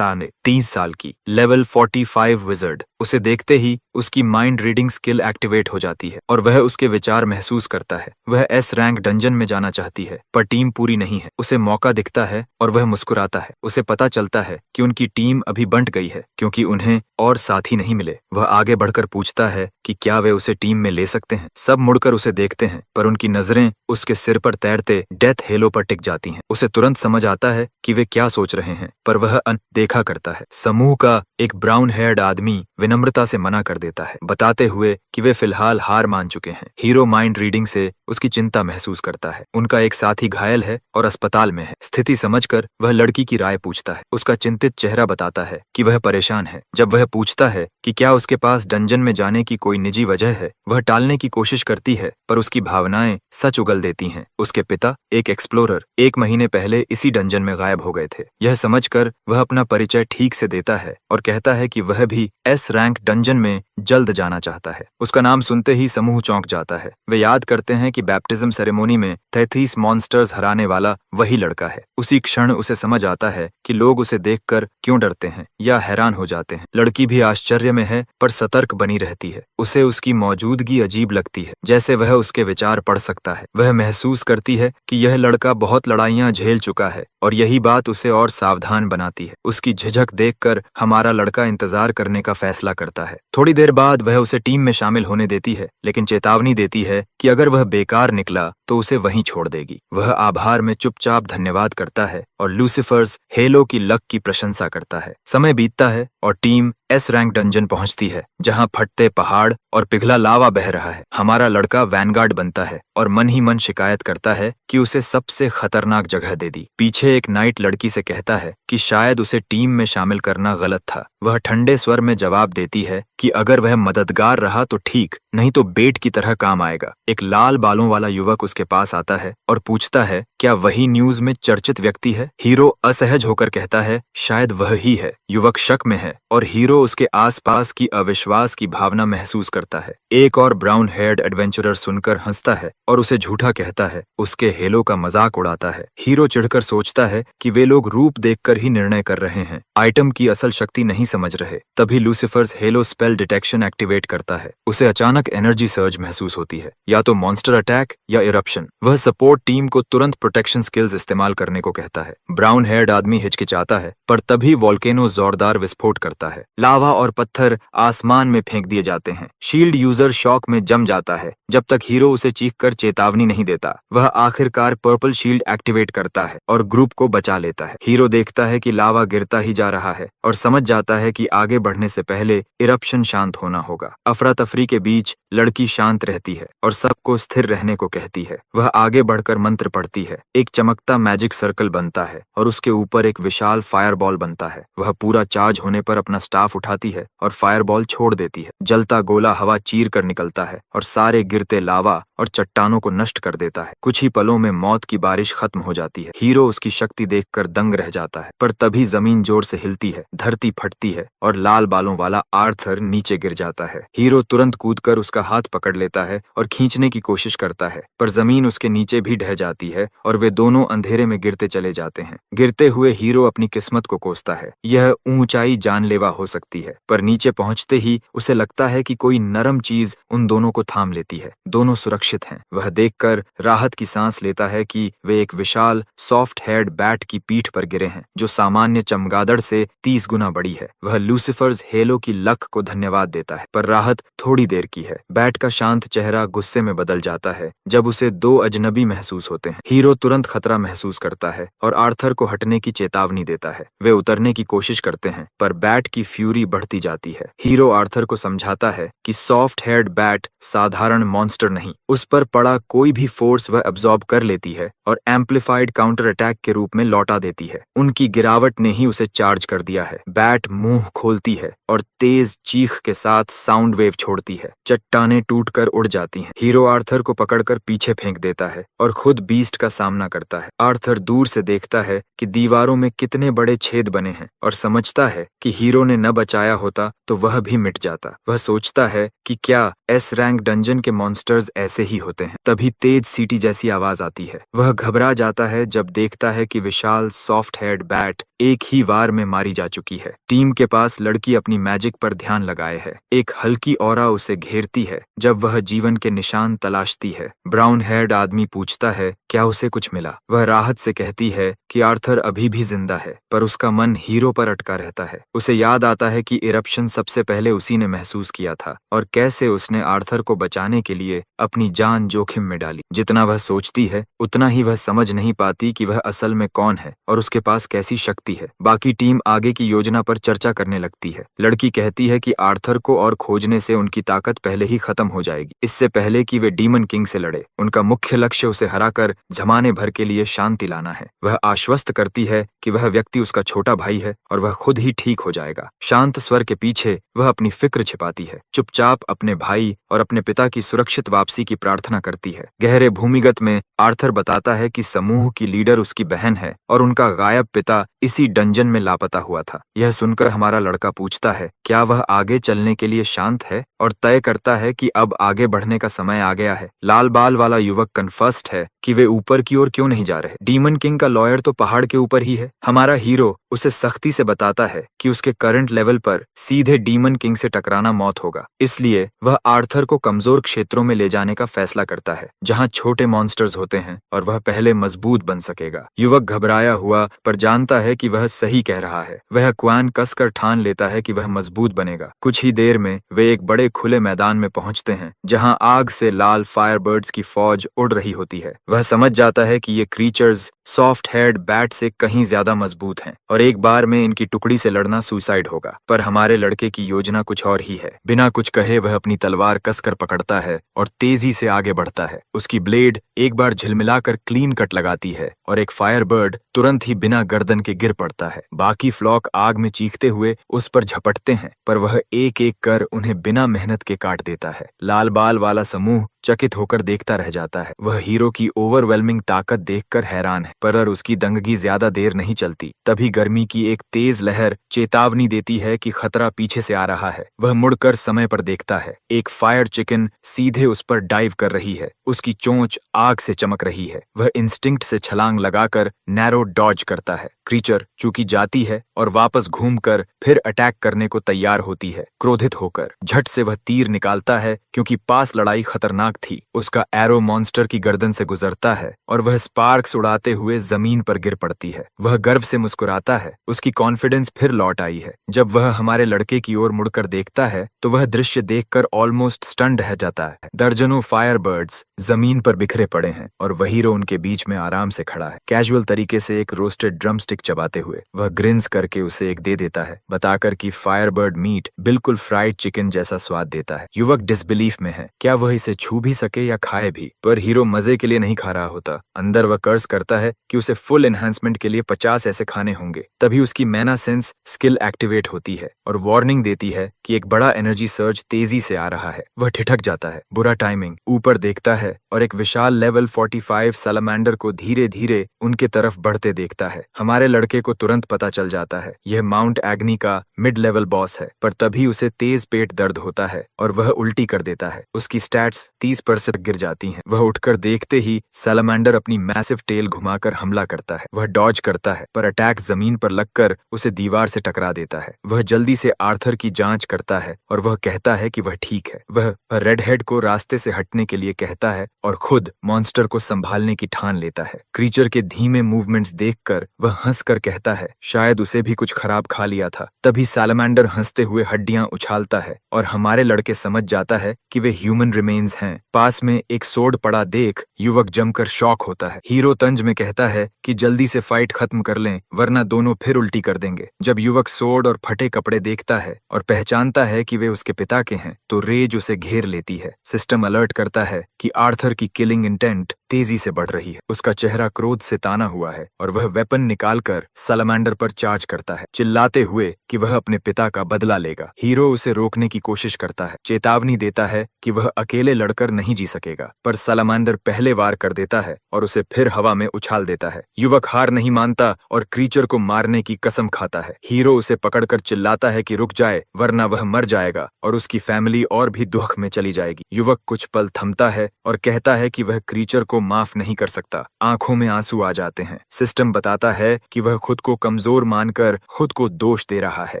साल की, लेवल 45 विजर्ड। उसे देखते ही उसकी माइंड रीडिंग स्किल एक्टिवेट हो जाती है और वह उसके विचार महसूस करता है। वह एस रैंक डंजन में जाना चाहती है, पर टीम पूरी नहीं है। उसे मौका दिखता है और वह मुस्कुराता है। उसे पता चलता है कि उनकी टीम अभी बंट गई है, क्योंकि उन्हें और साथी नहीं मिले। वह आगे बढ़कर पूछता है कि क्या वे उसे टीम में ले सकते हैं। सब मुड़कर उसे देखते हैं, पर उनकी नजरें उसके सिर पर तैरते डेथ हेलो पर टिक जाती हैं। उसे तुरंत समझ आता है कि वे क्या सोच रहे हैं, पर वह अनदेखा करता है। समूह का एक ब्राउन हेयर्ड आदमी विनम्रता से मना कर देता है, बताते हुए कि वे फिलहाल हार मान चुके हैं। हीरो माइंड रीडिंग से उसकी चिंता महसूस करता है। उनका एक साथी घायल है और अस्पताल में है। स्थिति समझकर वह लड़की की राय पूछता है। उसका चिंतित चेहरा बताता है कि वह परेशान है। जब वह पूछता है कि क्या उसके पास डंजन में जाने की कोई निजी वजह है, वह टालने की कोशिश करती है, पर उसकी भावनाएं सच उगल देती हैं। उसके पिता, एक एक्सप्लोरर, 1 महीने पहले इसी डंजन में गायब हो गए थे। यह समझकर वह अपना परिचय ठीक से देता है और कहता है कि वह भी एस रैंक डंजन में जल्द जाना चाहता है। उसका नाम सुनते ही समूह चौंक जाता है। वे याद करते हैं कि बैप्टिज्म सेरेमोनी में 33 मॉन्स्टर्स हराने वाला वही लड़का है। उसी क्षण उसे समझ आता है कि लोग उसे देखकर क्यों डरते हैं या हैरान हो जाते हैं। लड़की भी आश्चर्य में है, पर सतर्क बनी रहती है। उसे उसकी मौजूदगी अजीब लगती है, जैसे वह उसके विचार पढ़ सकता है। वह महसूस करती है कि यह लड़का बहुत लड़ाइयां झेल चुका है और यही बात उसे और सावधान बनाती है। उसकी झिझक देखकर हमारा लड़का इंतजार करने का फैसला करता है। थोड़ी देर बाद वह उसे टीम में शामिल होने देती है, लेकिन चेतावनी देती है कि अगर वह बेकार निकला तो उसे वहीं छोड़ देगी। वह आभार में चुपचाप धन्यवाद करता है और लूसिफर्स हेलो की लक की प्रशंसा करता है। समय बीतता है और टीम एस रैंक डंजन पहुंचती है, जहां फटते पहाड़ और पिघला लावा बह रहा है। हमारा लड़का वैनगार्ड बनता है और मन ही मन शिकायत करता है कि उसे सबसे खतरनाक जगह दे दी। पीछे एक नाइट लड़की से कहता है कि शायद उसे टीम में शामिल करना गलत था। वह ठंडे स्वर में जवाब देती है कि अगर वह मददगार रहा तो ठीक, नहीं तो बेट की तरह काम आएगा। एक लाल बालों वाला युवक उसके पास आता है और पूछता है, क्या वही न्यूज में चर्चित व्यक्ति है? हीरो असहज होकर कहता है, शायद वह ही है। युवक शक में है और हीरो उसके आसपास की अविश्वास की भावना महसूस करता है। एक और ब्राउन हेयर्ड एडवेंचरर सुनकर हंसता है और उसे झूठा कहता है, उसके हेलो का मजाक उड़ाता है। हीरो चिढ़कर सोचता है कि वे लोग रूप देखकर ही निर्णय कर रहे हैं, आइटम की असल शक्ति नहीं समझ रहे। तभी लूसिफर्स हेलो स्पेल डिटेक्शन एक्टिवेट करता है। उसे अचानक एनर्जी सर्ज महसूस होती है, या तो मॉन्स्टर अटैक या इरप्शन। वह सपोर्ट टीम को तुरंत प्रोटेक्शन स्किल्स इस्तेमाल करने को कहता है। ब्राउन हेयर्ड आदमी हिचकिचाता है, पर तभी वोल्केनो जोरदार विस्फोट करता है। लावा और पत्थर आसमान में फेंक दिए जाते हैं। शील्ड यूजर शॉक में जम जाता है जब तक हीरो उसे चीखकर चेतावनी नहीं देता। वह आखिरकार पर्पल शील्ड एक्टिवेट करता है और ग्रुप को बचा लेता है। हीरो देखता है कि लावा गिरता ही जा रहा है और समझ जाता है कि आगे बढ़ने से पहले इरप्शन शांत होना होगा। अफरा तफरी के बीच लड़की शांत रहती है और सबको स्थिर रहने को कहती है। वह आगे बढ़कर मंत्र पढ़ती है। एक चमकता मैजिक सर्कल बनता है और उसके ऊपर एक विशाल फायरबॉल बनता है। वह पूरा चार्ज होने पर अपना स्टाफ उठाती है और फायरबॉल छोड़ देती है। जलता गोला हवा चीर कर निकलता है और सारे गिरते लावा और चट्टानों को नष्ट कर देता है। कुछ ही पलों में मौत की बारिश खत्म हो जाती है। हीरो उसकी शक्ति देखकर दंग रह जाता है, पर तभी जमीन जोर से हिलती है, धरती फटती है और लाल बालों वाला आर्थर नीचे गिर जाता है। हीरो तुरंत कूदकर उसका हाथ पकड़ लेता है और खींचने की कोशिश करता है, पर जमीन उसके नीचे भी ढह जाती है और वे दोनों अंधेरे में गिरते चले जाते हैं। गिरते हुए हीरो अपनी किस्मत को कोसता है। यह ऊंचाई जानलेवा हो सकती है, पर नीचे पहुंचते ही उसे लगता है कि कोई नरम चीज उन दोनों को थाम लेती है। दोनों सुरक्षित हैं। वह देखकर राहत की सांस लेता है कि वे एक विशाल सॉफ्ट हेड बैट की पीठ पर गिरे हैं, जो सामान्य चमगादड़ से 30 गुना बड़ी है। वह लूसिफर्स हेलो की लक को धन्यवाद देता है, पर राहत थोड़ी देर की है। बैट का शांत चेहरा गुस्से में बदल जाता है जब उसे दो अजनबी महसूस होते हैं। हीरो तुरंत खतरा महसूस करता है और आर्थर को हटने की चेतावनी देता है। वे उतरने की कोशिश करते हैं, पर बैट की फ्यूरी बढ़ती जाती है। हीरो आर्थर को समझाता है कि सॉफ्ट हेयर्ड बैट साधारण मॉन्स्टर नहीं, उस पर पड़ा कोई भी फोर्स वह एब्जॉर्ब कर लेती है और एम्पलीफाइड काउंटर अटैक के रूप में लौटा देती है। उनकी गिरावट ने ही उसे चार्ज कर दिया है। बैट मुंह खोलती है और तेज चीख के साथ साउंड वेव छोड़ती है। चट्टानें टूटकर उड़ जाती हैं। हीरो आर्थर को पकड़कर पीछे फेंक देता है और खुद बीस्ट का सामना करता है। आर्थर दूर से देखता है कि दीवारों में कितने बड़े छेद बने हैं और समझता है कि हीरो ने न बचाया होता तो वह भी मिट जाता। वह सोचता है कि क्या एस रैंक डंजन के मॉन्स्टर्स ऐसे ही होते हैं। तभी तेज सीटी जैसी आवाज आती है। वह घबरा जाता है जब देखता है कि विशाल सॉफ्ट हेयर्ड बैट एक ही वार में मारी जा चुकी है। टीम के पास लड़की अपनी मैजिक पर ध्यान लगाए है। एक हल्की ऑरा उसे घेरती है जब वह जीवन के निशान तलाशती है। ब्राउन हेयर्ड आदमी पूछता है क्या उसे कुछ मिला। वह राहत से कहती है कि आर्थर अभी भी जिंदा है, पर उसका मन हीरो पर अटका रहता है। उसे याद आता है कि इरप्शन सबसे पहले उसी ने महसूस किया था और कैसे उसने आर्थर को बचाने के लिए अपनी जान जोखिम में डाली। जितना वह सोचती है उतना ही वह समझ नहीं पाती कि वह असल में कौन है और उसके पास कैसी शक्ति है। बाकी टीम आगे की योजना पर चर्चा करने लगती है। लड़की कहती है कि आर्थर को और खोजने से उनकी ताकत पहले ही खत्म हो जाएगी, इससे पहले कि वे डीमन किंग से लड़े। उनका मुख्य लक्ष्य उसे हराकर जमाने भर के लिए शांति लाना है। वह आश्वस्त करती है कि वह व्यक्ति उसका छोटा भाई है और वह खुद ही ठीक हो जाएगा। शांत स्वर के पीछे वह अपनी फिक्र छिपाती है, चुपचाप अपने भाई और अपने पिता की सुरक्षित वापसी की प्रार्थना करती है। गहरे भूमिगत में आर्थर बताता है कि समूह की लीडर उसकी बहन है और उनका गायब पिता इसी डंजन में लापता हुआ था। यह सुनकर हमारा लड़का पूछता है क्या वह आगे चलने के लिए शांत है और तय करता है कि अब आगे बढ़ने का समय आ गया है। लाल बाल वाला युवक कन्फर्स्ड है कि वे ऊपर की ओर क्यों नहीं जा रहे। डीमन किंग का लॉयर तो पहाड़ के ऊपर ही है। हमारा हीरो उसे सख्ती से बताता है कि उसके करंट लेवल पर सीधे डीमन किंग से टकराना मौत होगा। इसलिए वह आर्थर को कमजोर क्षेत्रों में ले जाने का फैसला करता है जहां छोटे मॉन्स्टर्स होते हैं और वह पहले मजबूत बन सकेगा। युवक घबराया हुआ पर जानता है कि वह सही कह रहा है। वह क्वान कसकर ठान लेता है कि वह मजबूत बनेगा। कुछ ही देर में वे एक बड़े खुले मैदान में पहुंचते हैं जहां आग से लाल फायरबर्ड्स की फौज उड़ रही होती है। वह समझ जाता है कि ये क्रीचर्स सॉफ्ट हेयर्ड बैट से कहीं ज्यादा मजबूत हैं और एक बार में इनकी टुकड़ी से लड़ना सुसाइड होगा। पर हमारे लड़के की योजना कुछ और ही है। बिना कुछ कहे वह अपनी तलवार कसकर पकड़ता है और तेजी से आगे बढ़ता है। उसकी ब्लेड एक बार झिलमिलाकर क्लीन कट लगाती है और एक फायरबर्ड तुरंत ही बिना गर्दन के गिर पड़ता है। बाकी फ्लॉक आग में चीखते हुए उस पर झपटते हैं, पर वह एक एक कर उन्हें बिना मेहनत के काट देता है। लाल बाल वाला समूह चकित होकर देखता रह जाता है। वह हीरो की ओवरवेलमिंग ताकत देखकर हैरान है, पर उसकी दंगगी ज्यादा देर नहीं चलती। तभी गर्मी की एक तेज लहर चेतावनी देती है कि खतरा पीछे से आ रहा है। वह मुड़कर समय पर देखता है। एक फायर चिकन सीधे उस पर डाइव कर रही है। उसकी चोंच आग से चमक रही है। वह इंस्टिंक्ट से छलांग लगाकर नैरो डॉज करता है। क्रीचर चूंकि जाती है और वापस घूमकर फिर अटैक करने को तैयार होती है। क्रोधित होकर झट से वह तीर निकालता है क्योंकि पास लड़ाई खतरनाक थी। उसका एरो मॉन्स्टर की गर्दन से गुजरता है और वह स्पार्क्स उड़ाते हुए जमीन पर गिर पड़ती है। वह गर्व से मुस्कुराता है। उसकी कॉन्फिडेंस फिर लौट आई है। जब वह हमारे लड़के की ओर मुड़कर देखता है तो वह दृश्य देखकर ऑलमोस्ट स्टन्ड रह जाता है। दर्जनों फायरबर्ड्स जमीन पर बिखरे पड़े हैं और वह हीरो उनके बीच में आराम से खड़ा है। कैजुअल तरीके से एक रोस्टेड ड्रमस्टिक चबाते हुए वह ग्रिन्स करके उसे एक दे देता है, बताकर कि फायरबर्ड मीट बिल्कुल फ्राइड चिकन जैसा स्वाद देता है। युवक डिसबिलीफ में है, क्या वह इसे छू भी सके या खाए भी। पर हीरो मजे के लिए नहीं खा रहा होता। अंदर वह कर्ज करता है कि उसे फुल एनहांसमेंट के लिए 50 ऐसे खाने होंगे। तभी उसकी मैना सेंस स्किल एक्टिवेट होती है और वार्निंग देती है कि एक बड़ा एनर्जी सर्ज तेजी से आ रहा है। वह ठिठक जाता है। बुरा टाइमिंग। ऊपर देखता है और एक विशाल लेवल 45 सैलामेंडर को धीरे धीरे उनके तरफ बढ़ते देखता है। हमारे लड़के को तुरंत पता चल जाता है यह माउंट एग्नी का मिड लेवल बॉस है, पर तभी उसे तेज पेट दर्द होता है और वह उल्टी कर देता है। उसकी स्टैट्स 30% गिर जाती हैं। वह उठकर देखते ही सैलामेंडर अपनी मैसिव टेल घुमाकर आकर हमला करता है। वह डॉज करता है पर अटैक जमीन पर लगकर उसे दीवार से टकरा देता है। वह जल्दी से आर्थर की जांच करता है और वह कहता है कि वह ठीक है। वह रेडहेड को रास्ते से हटने के लिए कहता है और खुद मॉन्स्टर को संभालने की ठान लेता है। क्रीचर के धीमे मूवमेंट्स देखकर वह हंसकर कहता है शायद उसे भी कुछ खराब खा लिया था। तभी सैलामेंडर हंसते हुए हड्डियां उछालता है और हमारे लड़के समझ जाता है कि वे ह्यूमन रिमेन्स हैं। पास में एक सोड पड़ा देख युवक जमकर शॉक होता है। हीरो तंज में कहता है कि जल्दी से फाइट खत्म कर लें वरना दोनों फिर उल्टी कर देंगे। जब युवक सोड और फटे कपड़े देखता है और पहचानता है कि वे उसके पिता के हैं तो रेज उसे घेर लेती है। सिस्टम अलर्ट करता है कि आर्थर की किलिंग इंटेंट तेजी से बढ़ रही है। उसका चेहरा क्रोध से ताना हुआ है और वह वेपन निकालकर सैलामेंडर पर चार्ज करता है, चिल्लाते हुए कि वह अपने पिता का बदला लेगा। हीरो उसे रोकने की कोशिश करता है, चेतावनी देता है कि वह अकेले लड़कर नहीं जी सकेगा, पर सैलामेंडर पहले वार कर देता है और उसे फिर हवा में उछाल देता है। युवक हार नहीं मानता और क्रीचर को मारने की कसम खाता है। हीरो उसे पकड़कर चिल्लाता है कि रुक जाए वरना वह मर जाएगा और उसकी फैमिली और भी दुख में चली जाएगी। युवक कुछ पल थमता है और कहता है कि वह क्रीचर को माफ नहीं कर सकता। आंखों में आंसू आ जाते हैं। सिस्टम बताता है कि वह खुद को कमजोर मानकर खुद को दोष दे रहा है।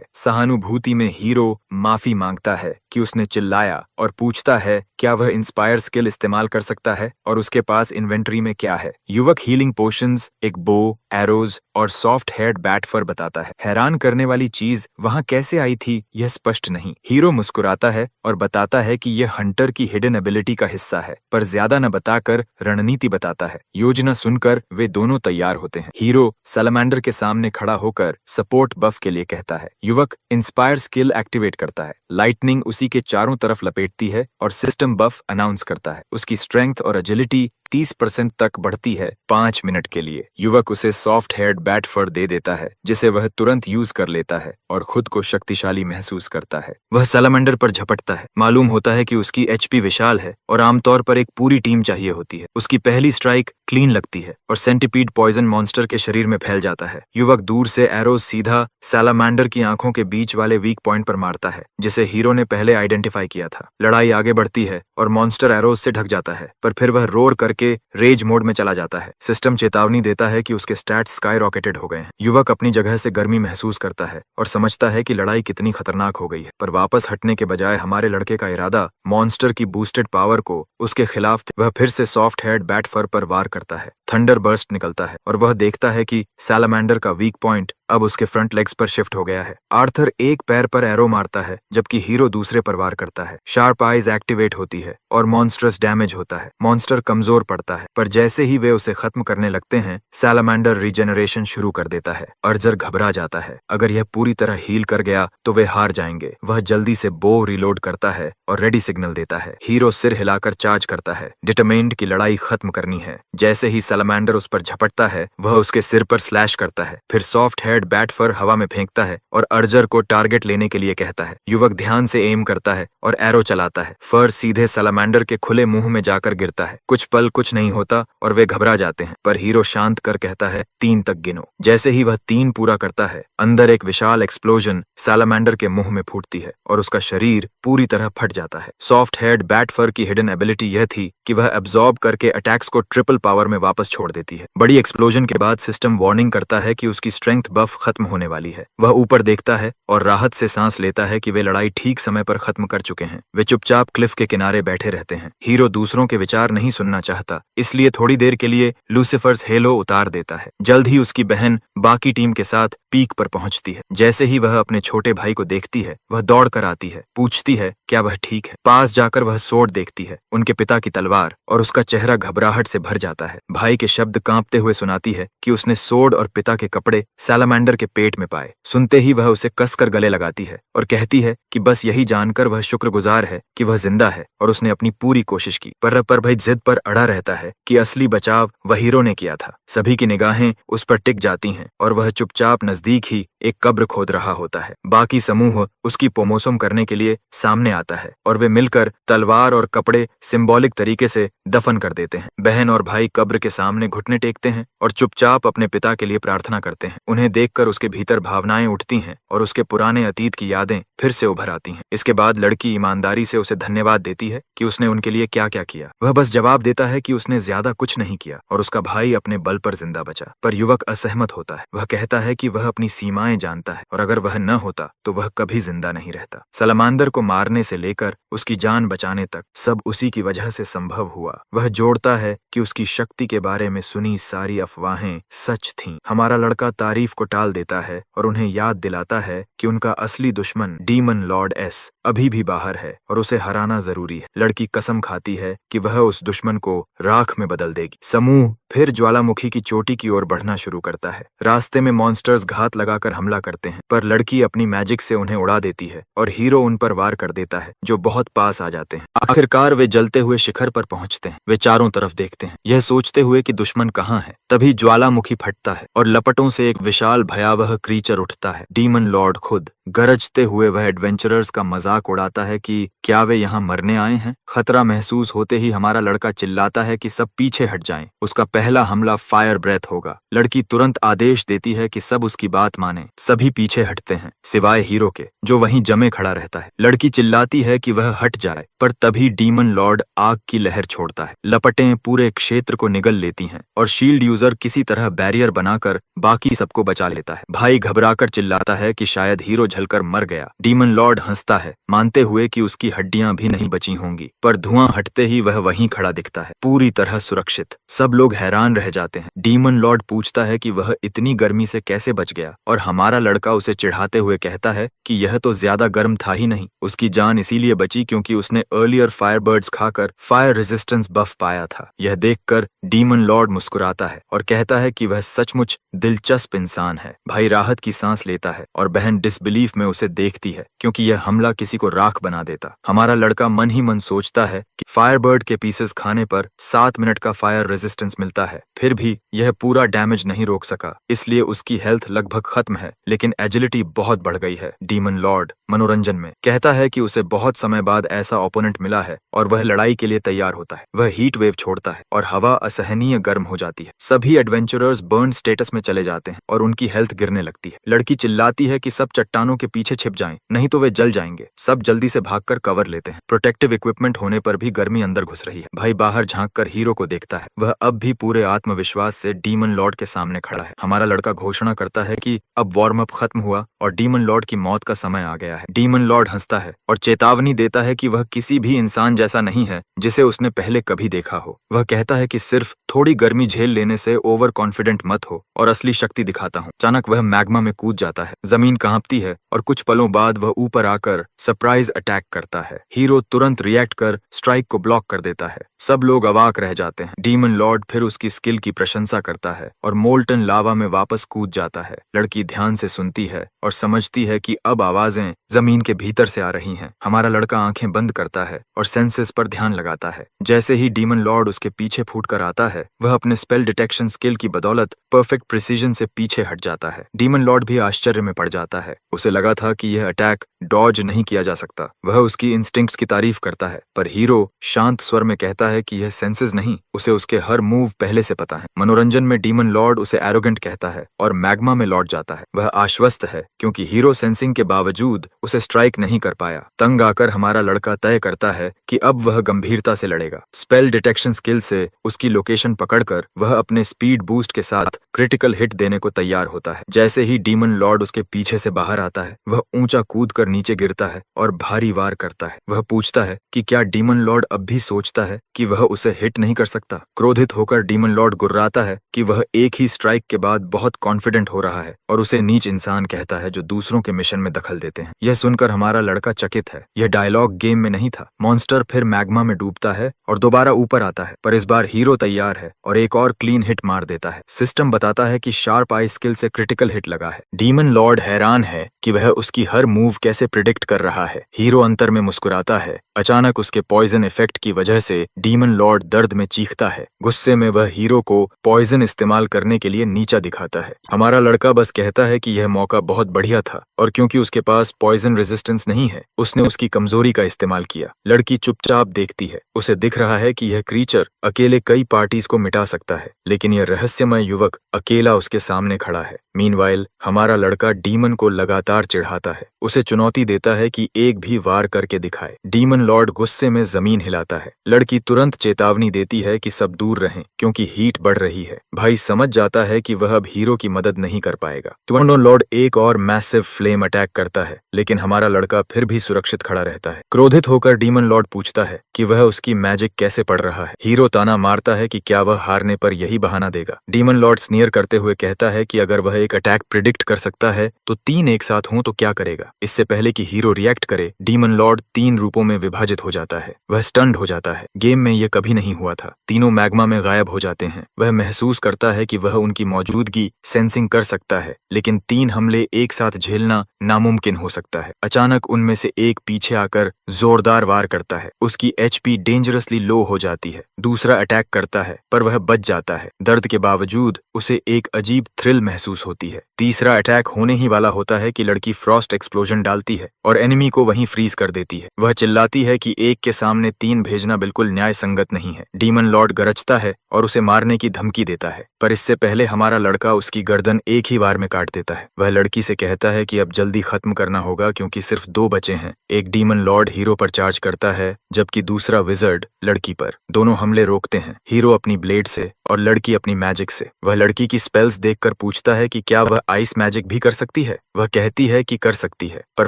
सहानुभूति में हीरो माफी मांगता है कि उसने चिल्लाया और पूछता है क्या वह इंस्पायर स्किल इस्तेमाल कर सकता है और उसके पास इन्वेंट्री में क्या है। युवक हीलिंग पोशंस, एक बो, एरोज और सॉफ्ट हेड बैट फर बताता है। हैरान करने वाली चीज वहां कैसे आई थी यह स्पष्ट नहीं। हीरो मुस्कुराता है और बताता है कि यह हंटर की हिडन एबिलिटी का हिस्सा है, पर ज्यादा न बताकर रणनीति बताता है। योजना सुनकर वे दोनों तैयार होते हैं। हीरो सैलामेंडर के सामने खड़ा होकर सपोर्ट बफ के लिए कहता है। युवक इंस्पायर स्किल एक्टिवेट करता है। लाइटनिंग उसी के चारों तरफ लपेटती है और सिस्टम बफ अनाउंस करता है। उसकी स्ट्रेंथ और एजिलिटी 30% तक बढ़ती है 5 मिनट के लिए। युवक उसे सॉफ्ट हेड बैट फर दे देता है जिसे वह तुरंत यूज कर लेता है और खुद को शक्तिशाली महसूस करता है। वह सैलामेंडर पर झपटता है। मालूम होता है कि उसकी एचपी विशाल है और आमतौर पर एक पूरी टीम चाहिए होती है। उसकी पहली स्ट्राइक क्लीन लगती है और सेंटीपीड पॉइजन मॉन्स्टर के शरीर में फैल जाता है। युवक दूर से एरो सीधा सैलामेंडर की आंखों के बीच वाले वीक पॉइंट पर मारता है जिसे हीरो ने पहले आइडेंटिफाई किया था। लड़ाई आगे बढ़ती है और मॉन्स्टर एरोज से ढक जाता है, पर फिर वह रोर करके रेज मोड में चला जाता है। सिस्टम चेतावनी देता है कि उसके स्टैट्स स्काई रॉकेटेड हो गए हैं। युवक अपनी जगह से गर्मी महसूस करता है और समझता है कि लड़ाई कितनी खतरनाक हो गई है, पर वापस हटने के बजाय हमारे लड़के का इरादा मॉन्स्टर की बूस्टेड पावर को उसके खिलाफ वह फिर से सॉफ्ट हेड बैट फर पर वार करता है। थंडर बर्स्ट निकलता है और वह देखता है कि सैलामेंडर का वीक पॉइंट अब उसके फ्रंट लेग्स पर शिफ्ट हो गया है। आर्थर एक पैर पर एरो मारता है जबकि हीरो दूसरे पर वार करता है। शार्प आइज एक्टिवेट होती है और मॉन्स्टरस डैमेज होता है। मॉन्स्टर कमजोर पड़ता है, पर जैसे ही वे उसे खत्म करने लगते हैं सैलामेंडर रीजेनरेशन शुरू कर देता है। अर्जर घबरा जाता है। अगर यह पूरी तरह हील कर गया तो वे हार जाएंगे। वह जल्दी से बो रिलोड करता है और रेडी सिग्नल देता है। हीरो सिर हिलाकर चार्ज करता है, डिटरमाइंड की लड़ाई खत्म करनी है। जैसे ही सैलामेंडर उस पर झपटता है वह उसके सिर पर स्लैश करता है, फिर सॉफ्ट हेड बैट फर हवा में फेंकता है और अर्जर को टारगेट लेने के लिए कहता है। युवक ध्यान से एम करता है और एरो चलाता है। फर सीधे सैलामेंडर के खुले मुंह में जाकर गिरता है। कुछ पल कुछ नहीं होता और वे घबरा जाते हैं, पर हीरो शांत कर कहता है 3 तक गिनो। जैसे ही वह 3 पूरा करता है अंदर एक विशाल एक्सप्लोजन सैलामेंडर के मुंह में फूटती है और उसका शरीर पूरी तरह फट जाता है। सॉफ्ट हेड बैट फर की हिडन एबिलिटी यह थी कि वह एब्जॉर्ब करके अटैक्स को ट्रिपल पावर में वापस छोड़ देती है। बड़ी एक्सप्लोजन के बाद सिस्टम वार्निंग करता है कि उसकी स्ट्रेंथ बफ खत्म होने वाली है। वह ऊपर देखता है और राहत से सांस लेता है कि वे लड़ाई ठीक समय पर खत्म कर चुके हैं। वे चुपचाप क्लिफ के किनारे बैठे रहते हैं। हीरो दूसरों के विचार नहीं सुनना चाहता, इसलिए थोड़ी देर के लिए लूसिफर्स हेलो उतार देता है। जल्द ही उसकी बहन बाकी टीम के साथ पीक पर पहुंचती है। जैसे ही वह अपने छोटे भाई को देखती है वह दौड़ कर आती है, पूछती है क्या वह ठीक है। पास जाकर वह सोड देखती है, उनके पिता की तलवार, और उसका चेहरा घबराहट से भर जाता है। भाई के शब्द कांपते हुए सुनाती है कि उसने सोड और पिता के कपड़े सैलामेंडर के पेट में पाए। सुनते ही वह उसे कसकर गले लगाती है और कहती है कि बस यही जानकर वह शुक्रगुजार है कि वह जिंदा है और उसने अपनी पूरी कोशिश की। पर भाई जिद पर अड़ा रहता है कि असली बचाव वह हीरो ने किया था। सभी की निगाहें उस पर टिक जाती हैं और वह चुपचाप नजदीक ही एक कब्र खोद रहा होता है। बाकी समूह उसकी पोमोसम करने के लिए सामने आता है और वे मिलकर तलवार और कपड़े सिंबॉलिक तरीके से दफन कर देते हैं। बहन और भाई कब्र के सामने सामने घुटने टेकते हैं और चुपचाप अपने पिता के लिए प्रार्थना करते हैं। उन्हें देखकर उसके भीतर भावनाएं उठती हैं और उसके पुराने अतीत की यादें फिर से उभर आती हैं। इसके बाद लड़की ईमानदारी से उसे धन्यवाद देती है कि उसने उनके लिए क्या क्या किया। वह बस जवाब देता है कि उसने ज्यादा कुछ नहीं किया और उसका भाई अपने बल पर जिंदा बचा। पर युवक असहमत होता है। वह कहता है कि वह अपनी सीमाएं जानता है और अगर वह न होता तो वह कभी जिंदा नहीं रहता। सलामांदर को मारने से लेकर उसकी जान बचाने तक सब उसी की वजह से संभव हुआ। वह जोड़ता है कि उसकी शक्ति के बारे में सुनी सारी अफवाहें सच थीं। हमारा लड़का तारीफ को टाल देता है और उन्हें याद दिलाता है कि उनका असली दुश्मन डीमन लॉर्ड एस अभी भी बाहर है और उसे हराना जरूरी है। लड़की कसम खाती है कि वह उस दुश्मन को राख में बदल देगी। समूह फिर ज्वालामुखी की चोटी की ओर बढ़ना शुरू करता है। रास्ते में मॉन्स्टर्स घात लगाकर हमला करते हैं, पर लड़की अपनी मैजिक से उन्हें उड़ा देती है और हीरो उन पर वार कर देता है, जो बहुत पास आ जाते हैं। आखिरकार वे जलते हुए शिखर पर पहुंचते हैं। वे चारों तरफ देखते हैं, यह सोचते हुए कि दुश्मन कहाँ है। तभी ज्वालामुखी फटता है और लपटों से एक विशाल भयावह क्रीचर उठता है, डीमन लॉर्ड खुद। गरजते हुए वह एडवेंचरर्स का मजाक उड़ाता है कि क्या वे यहाँ मरने आए हैं। खतरा महसूस होते ही हमारा लड़का चिल्लाता है कि सब पीछे हट जाएं। उसका पहला हमला फायर ब्रेथ होगा। लड़की तुरंत आदेश देती है कि सब उसकी बात माने। सभी पीछे हटते हैं सिवाय हीरो के, जो वहीं जमे खड़ा रहता है। लड़की चिल्लाती है कि वह हट जाए, पर तभी डीमन लॉर्ड आग की लहर छोड़ता है। लपटें पूरे क्षेत्र को निगल लेती हैं और शील्ड यूजर किसी तरह बैरियर बनाकर बाकी सबको बचा लेता है। भाई घबराकर चिल्लाता है कि शायद हीरो झलकर मर गया। डीमन लॉर्ड हंसता है, मानते हुए कि उसकी हड्डियां भी नहीं बची होंगी, पर धुआं हटते ही वह वहीं खड़ा दिखता है, पूरी तरह सुरक्षित। सब लोग हैरान रह जाते हैं। डीमन लॉर्ड पूछता है कि वह इतनी गर्मी से कैसे बच गया और हमारा लड़का उसे चिढ़ाते हुए कहता है कि यह तो ज्यादा गर्म था ही नहीं, उसकी जान इसीलिए बची क्योंकि उसने अर्लियर फायरबर्ड्स खाकर फायर रेजिस्टेंस बफ पाया था। यह देखकर डीमन लॉर्ड मुस्कुराता है और कहता है कि वह सचमुच दिलचस्प इंसान है। भाई राहत की सांस लेता है और बहन डिसबिलीफ में उसे देखती है, क्योंकि यह हमला किसी को राख बना देता। हमारा लड़का मन ही मन सोचता है कि फायरबर्ड के पीसेस खाने पर 7 मिनट का फायर रेजिस्टेंस मिलता है, फिर भी यह पूरा डैमेज नहीं रोक सका, इसलिए उसकी हेल्थ लगभग खत्म है, लेकिन एजिलिटी बहुत बढ़ गई है। डीमन लॉर्ड मनोरंजन में कहता है कि उसे बहुत समय बाद ऐसा ओपोनेंट मिला है और वह लड़ाई के लिए तैयार होता है। वह हीट वेव छोड़ता है और हवा असहनीय गर्म हो जाती है। सभी एडवेंचरर्स बर्न स्टेटस में चले जाते हैं और उनकी हेल्थ गिरने लगती है। लड़की चिल्लाती है कि सब चट्टानों के पीछे छिप जाएं, नहीं तो वे जल जाएंगे। सब जल्दी से भागकर कवर लेते हैं। प्रोटेक्टिव इक्विपमेंट होने पर भी गर्मी अंदर घुस रही है। भाई बाहर झांककर हीरो को देखता है। वह अब भी पूरे आत्मविश्वास से डीमन लॉर्ड के सामने खड़ा है। हमारा लड़का घोषणा करता है कि अब वार्म अप खत्म हुआ और डीमन लॉर्ड की मौत का समय आ गया है। डीमन लॉर्ड हंसता है और चेतावनी देता है कि वह किसी भी इंसान जैसा नहीं है जिसे उसने पहले कभी देखा हो। वह कहता है कि सिर्फ थोड़ी गर्मी झेल लेने से ओवर कॉन्फिडेंट मत हो और असली शक्ति दिखाता हूँ। अचानक वह मैग्मा में कूद जाता है। जमीन कांपती है और कुछ पलों बाद वह ऊपर आकर सरप्राइज अटैक करता है। हीरो तुरंत रिएक्ट कर स्ट्राइक को ब्लॉक कर देता है। सब लोग अवाक रह जाते हैं। डीमन लॉर्ड फिर उसकी स्किल की प्रशंसा करता है और मोल्टन लावा में वापस कूद जाता है। लड़की ध्यान से सुनती है और समझती है कि अब आवाजें जमीन के भीतर से आ रही हैं। हमारा लड़का आंखें बंद करता है और सेंसेस पर ध्यान लगाता है। जैसे ही डीमन लॉर्ड उसके पीछे फूटकर आता है, वह अपने स्पेल डिटेक्शन स्किल की बदौलत परफेक्ट प्रिसीजन से पीछे हट जाता है। डीमन लॉर्ड भी आश्चर्य में पड़ जाता है। उसे लगा था कि यह अटैक डॉज नहीं किया जा सकता। वह उसकी इंस्टिंक्ट्स की तारीफ करता है, पर हीरो शांत स्वर में कहता है कि यह सेंसेस नहीं, उसे उसके हर मूव पहले से पता है। मनोरंजन में डीमन लॉर्ड उसे एरोगेंट कहता है और मैग्मा में लौट जाता है। वह आश्वस्त है क्योंकि हीरो सेंसिंग के बावजूद उसे स्ट्राइक नहीं कर पाया। तंग आकर हमारा लड़का तय करता है कि अब वह गंभीरता से लड़ेगा। स्पेल डिटेक्शन स्किल से उसकी लोकेशन पकड़कर वह अपने स्पीड बूस्ट के साथ क्रिटिकल हिट देने को तैयार होता है। जैसे ही डीमन लॉर्ड उसके पीछे से बाहर आता है, वह ऊंचा कूद कर नीचे गिरता है और भारी वार करता है। वह पूछता है कि क्या डीमन लॉर्ड अब भी सोचता है कि वह उसे हिट नहीं कर सकता। क्रोधित होकर डीमन लॉर्ड गुर्राता है कि वह एक ही स्ट्राइक के बाद बहुत कॉन्फिडेंट हो रहा है और उसे नीच इंसान कहता है जो दूसरों के मिशन में दखल देते हैं। यह सुनकर हमारा लड़का चकित है। यह डायलॉग गेम में नहीं था। मॉन्स्टर फिर मैग्मा में डूबता है और दोबारा ऊपर आता है, पर इस बार हीरो तैयार है और एक और क्लीन हिट मार देता है। सिस्टम बताता है कि शार्प आई स्किल से क्रिटिकल हिट लगा है। डीमन लॉर्ड हैरान है कि वह उसकी हर मूव कैसे प्रिडिक्ट कर रहा है। हीरो अंतर में मुस्कुराता है। अचानक उसके पॉइजन इफेक्ट की वजह से डीमन लॉर्ड दर्द में चीखता है। गुस्से में वह हीरो को पॉइजन इस्तेमाल करने के लिए नीचा दिखाता है। हमारा लड़का बस कहता है कि यह मौका बहुत बढ़िया था और क्योंकि उसके पास पॉइजन रेजिस्टेंस नहीं है, उसने उसकी कमजोरी का इस्तेमाल किया। लड़की चुपचाप देखती है। उसे दिख रहा है कि यह क्रीचर अकेले कई पार्टीज को मिटा सकता है, लेकिन यह रहस्यमय युवक अकेला उसके सामने खड़ा है। मीनवाइल हमारा लड़का डीमन को लगातार चिढ़ाता है। उसे चुनौती देता है कि एक भी वार करके दिखाए। डीमन लॉर्ड गुस्से में जमीन हिलाता है। लड़की तुरंत चेतावनी देती है कि सब दूर रहें क्योंकि हीट बढ़ रही है। भाई समझ जाता है कि वह अब हीरो की मदद नहीं कर पाएगा। डीमन लॉर्ड एक और मैसिव फ्लेम अटैक करता है, लेकिन हमारा लड़का फिर भी सुरक्षित खड़ा रहता है। क्रोधित होकर डीमन लॉर्ड पूछता है कि वह उसकी मैजिक कैसे पढ़ रहा है। हीरो ताना मारता है कि क्या वह हारने पर यही बहाना देगा। डीमन लॉर्ड स्नीयर करते हुए कहता है कि अगर वह एक अटैक प्रिडिक्ट कर सकता है तो 3 एक साथ हों तो क्या करेगा। इससे पहले कि हीरो रिएक्ट करे, डीमन लॉर्ड 3 रूपों में विभाजित हो जाता है। वह स्टन्ड हो जाता है। गेम में यह कभी नहीं हुआ था। तीनों मैग्मा में गायब हो जाते हैं। वह महसूस करता है कि वह उनकी मौजूदगी सेंसिंग कर सकता है, लेकिन 3 हमले एक साथ झेलना नामुमकिन हो सकता है। अचानक उनमें से एक पीछे आकर जोरदार वार करता है। उसकी HP डेंजरसली लो हो जाती है। दूसरा अटैक करता है पर वह बच जाता है। दर्द के बावजूद उसे एक अजीब थ्रिल महसूस होती है। तीसरा अटैक होने ही वाला होता है कि लड़की फ्रॉस्ट एक्सप्लोजन डालती है और एनिमी को वहीं फ्रीज कर देती है। वह चिल्लाती है कि एक के सामने 3 भेजना बिल्कुल न्याय संगत नहीं है। डीमन लॉर्ड गरजता है और उसे मारने की धमकी देता है, पर इससे पहले हमारा लड़का उसकी गर्दन एक ही वार में काट देता है। वह लड़की से कहता है कि अब जल्दी खत्म करना होगा क्योंकि सिर्फ 2 बचे हैं। एक डीमन लॉर्ड हीरो पर चार्ज करता है जबकि दूसरा विजर्ड लड़की पर। दोनों हमले रोकते हैं, हीरो अपनी ब्लेड से और लड़की अपनी मैजिक से। वह लड़की की स्पेल्स देखकर पूछता है कि क्या वह आइस मैजिक भी कर सकती है। वह कहती है कि कर सकती है, पर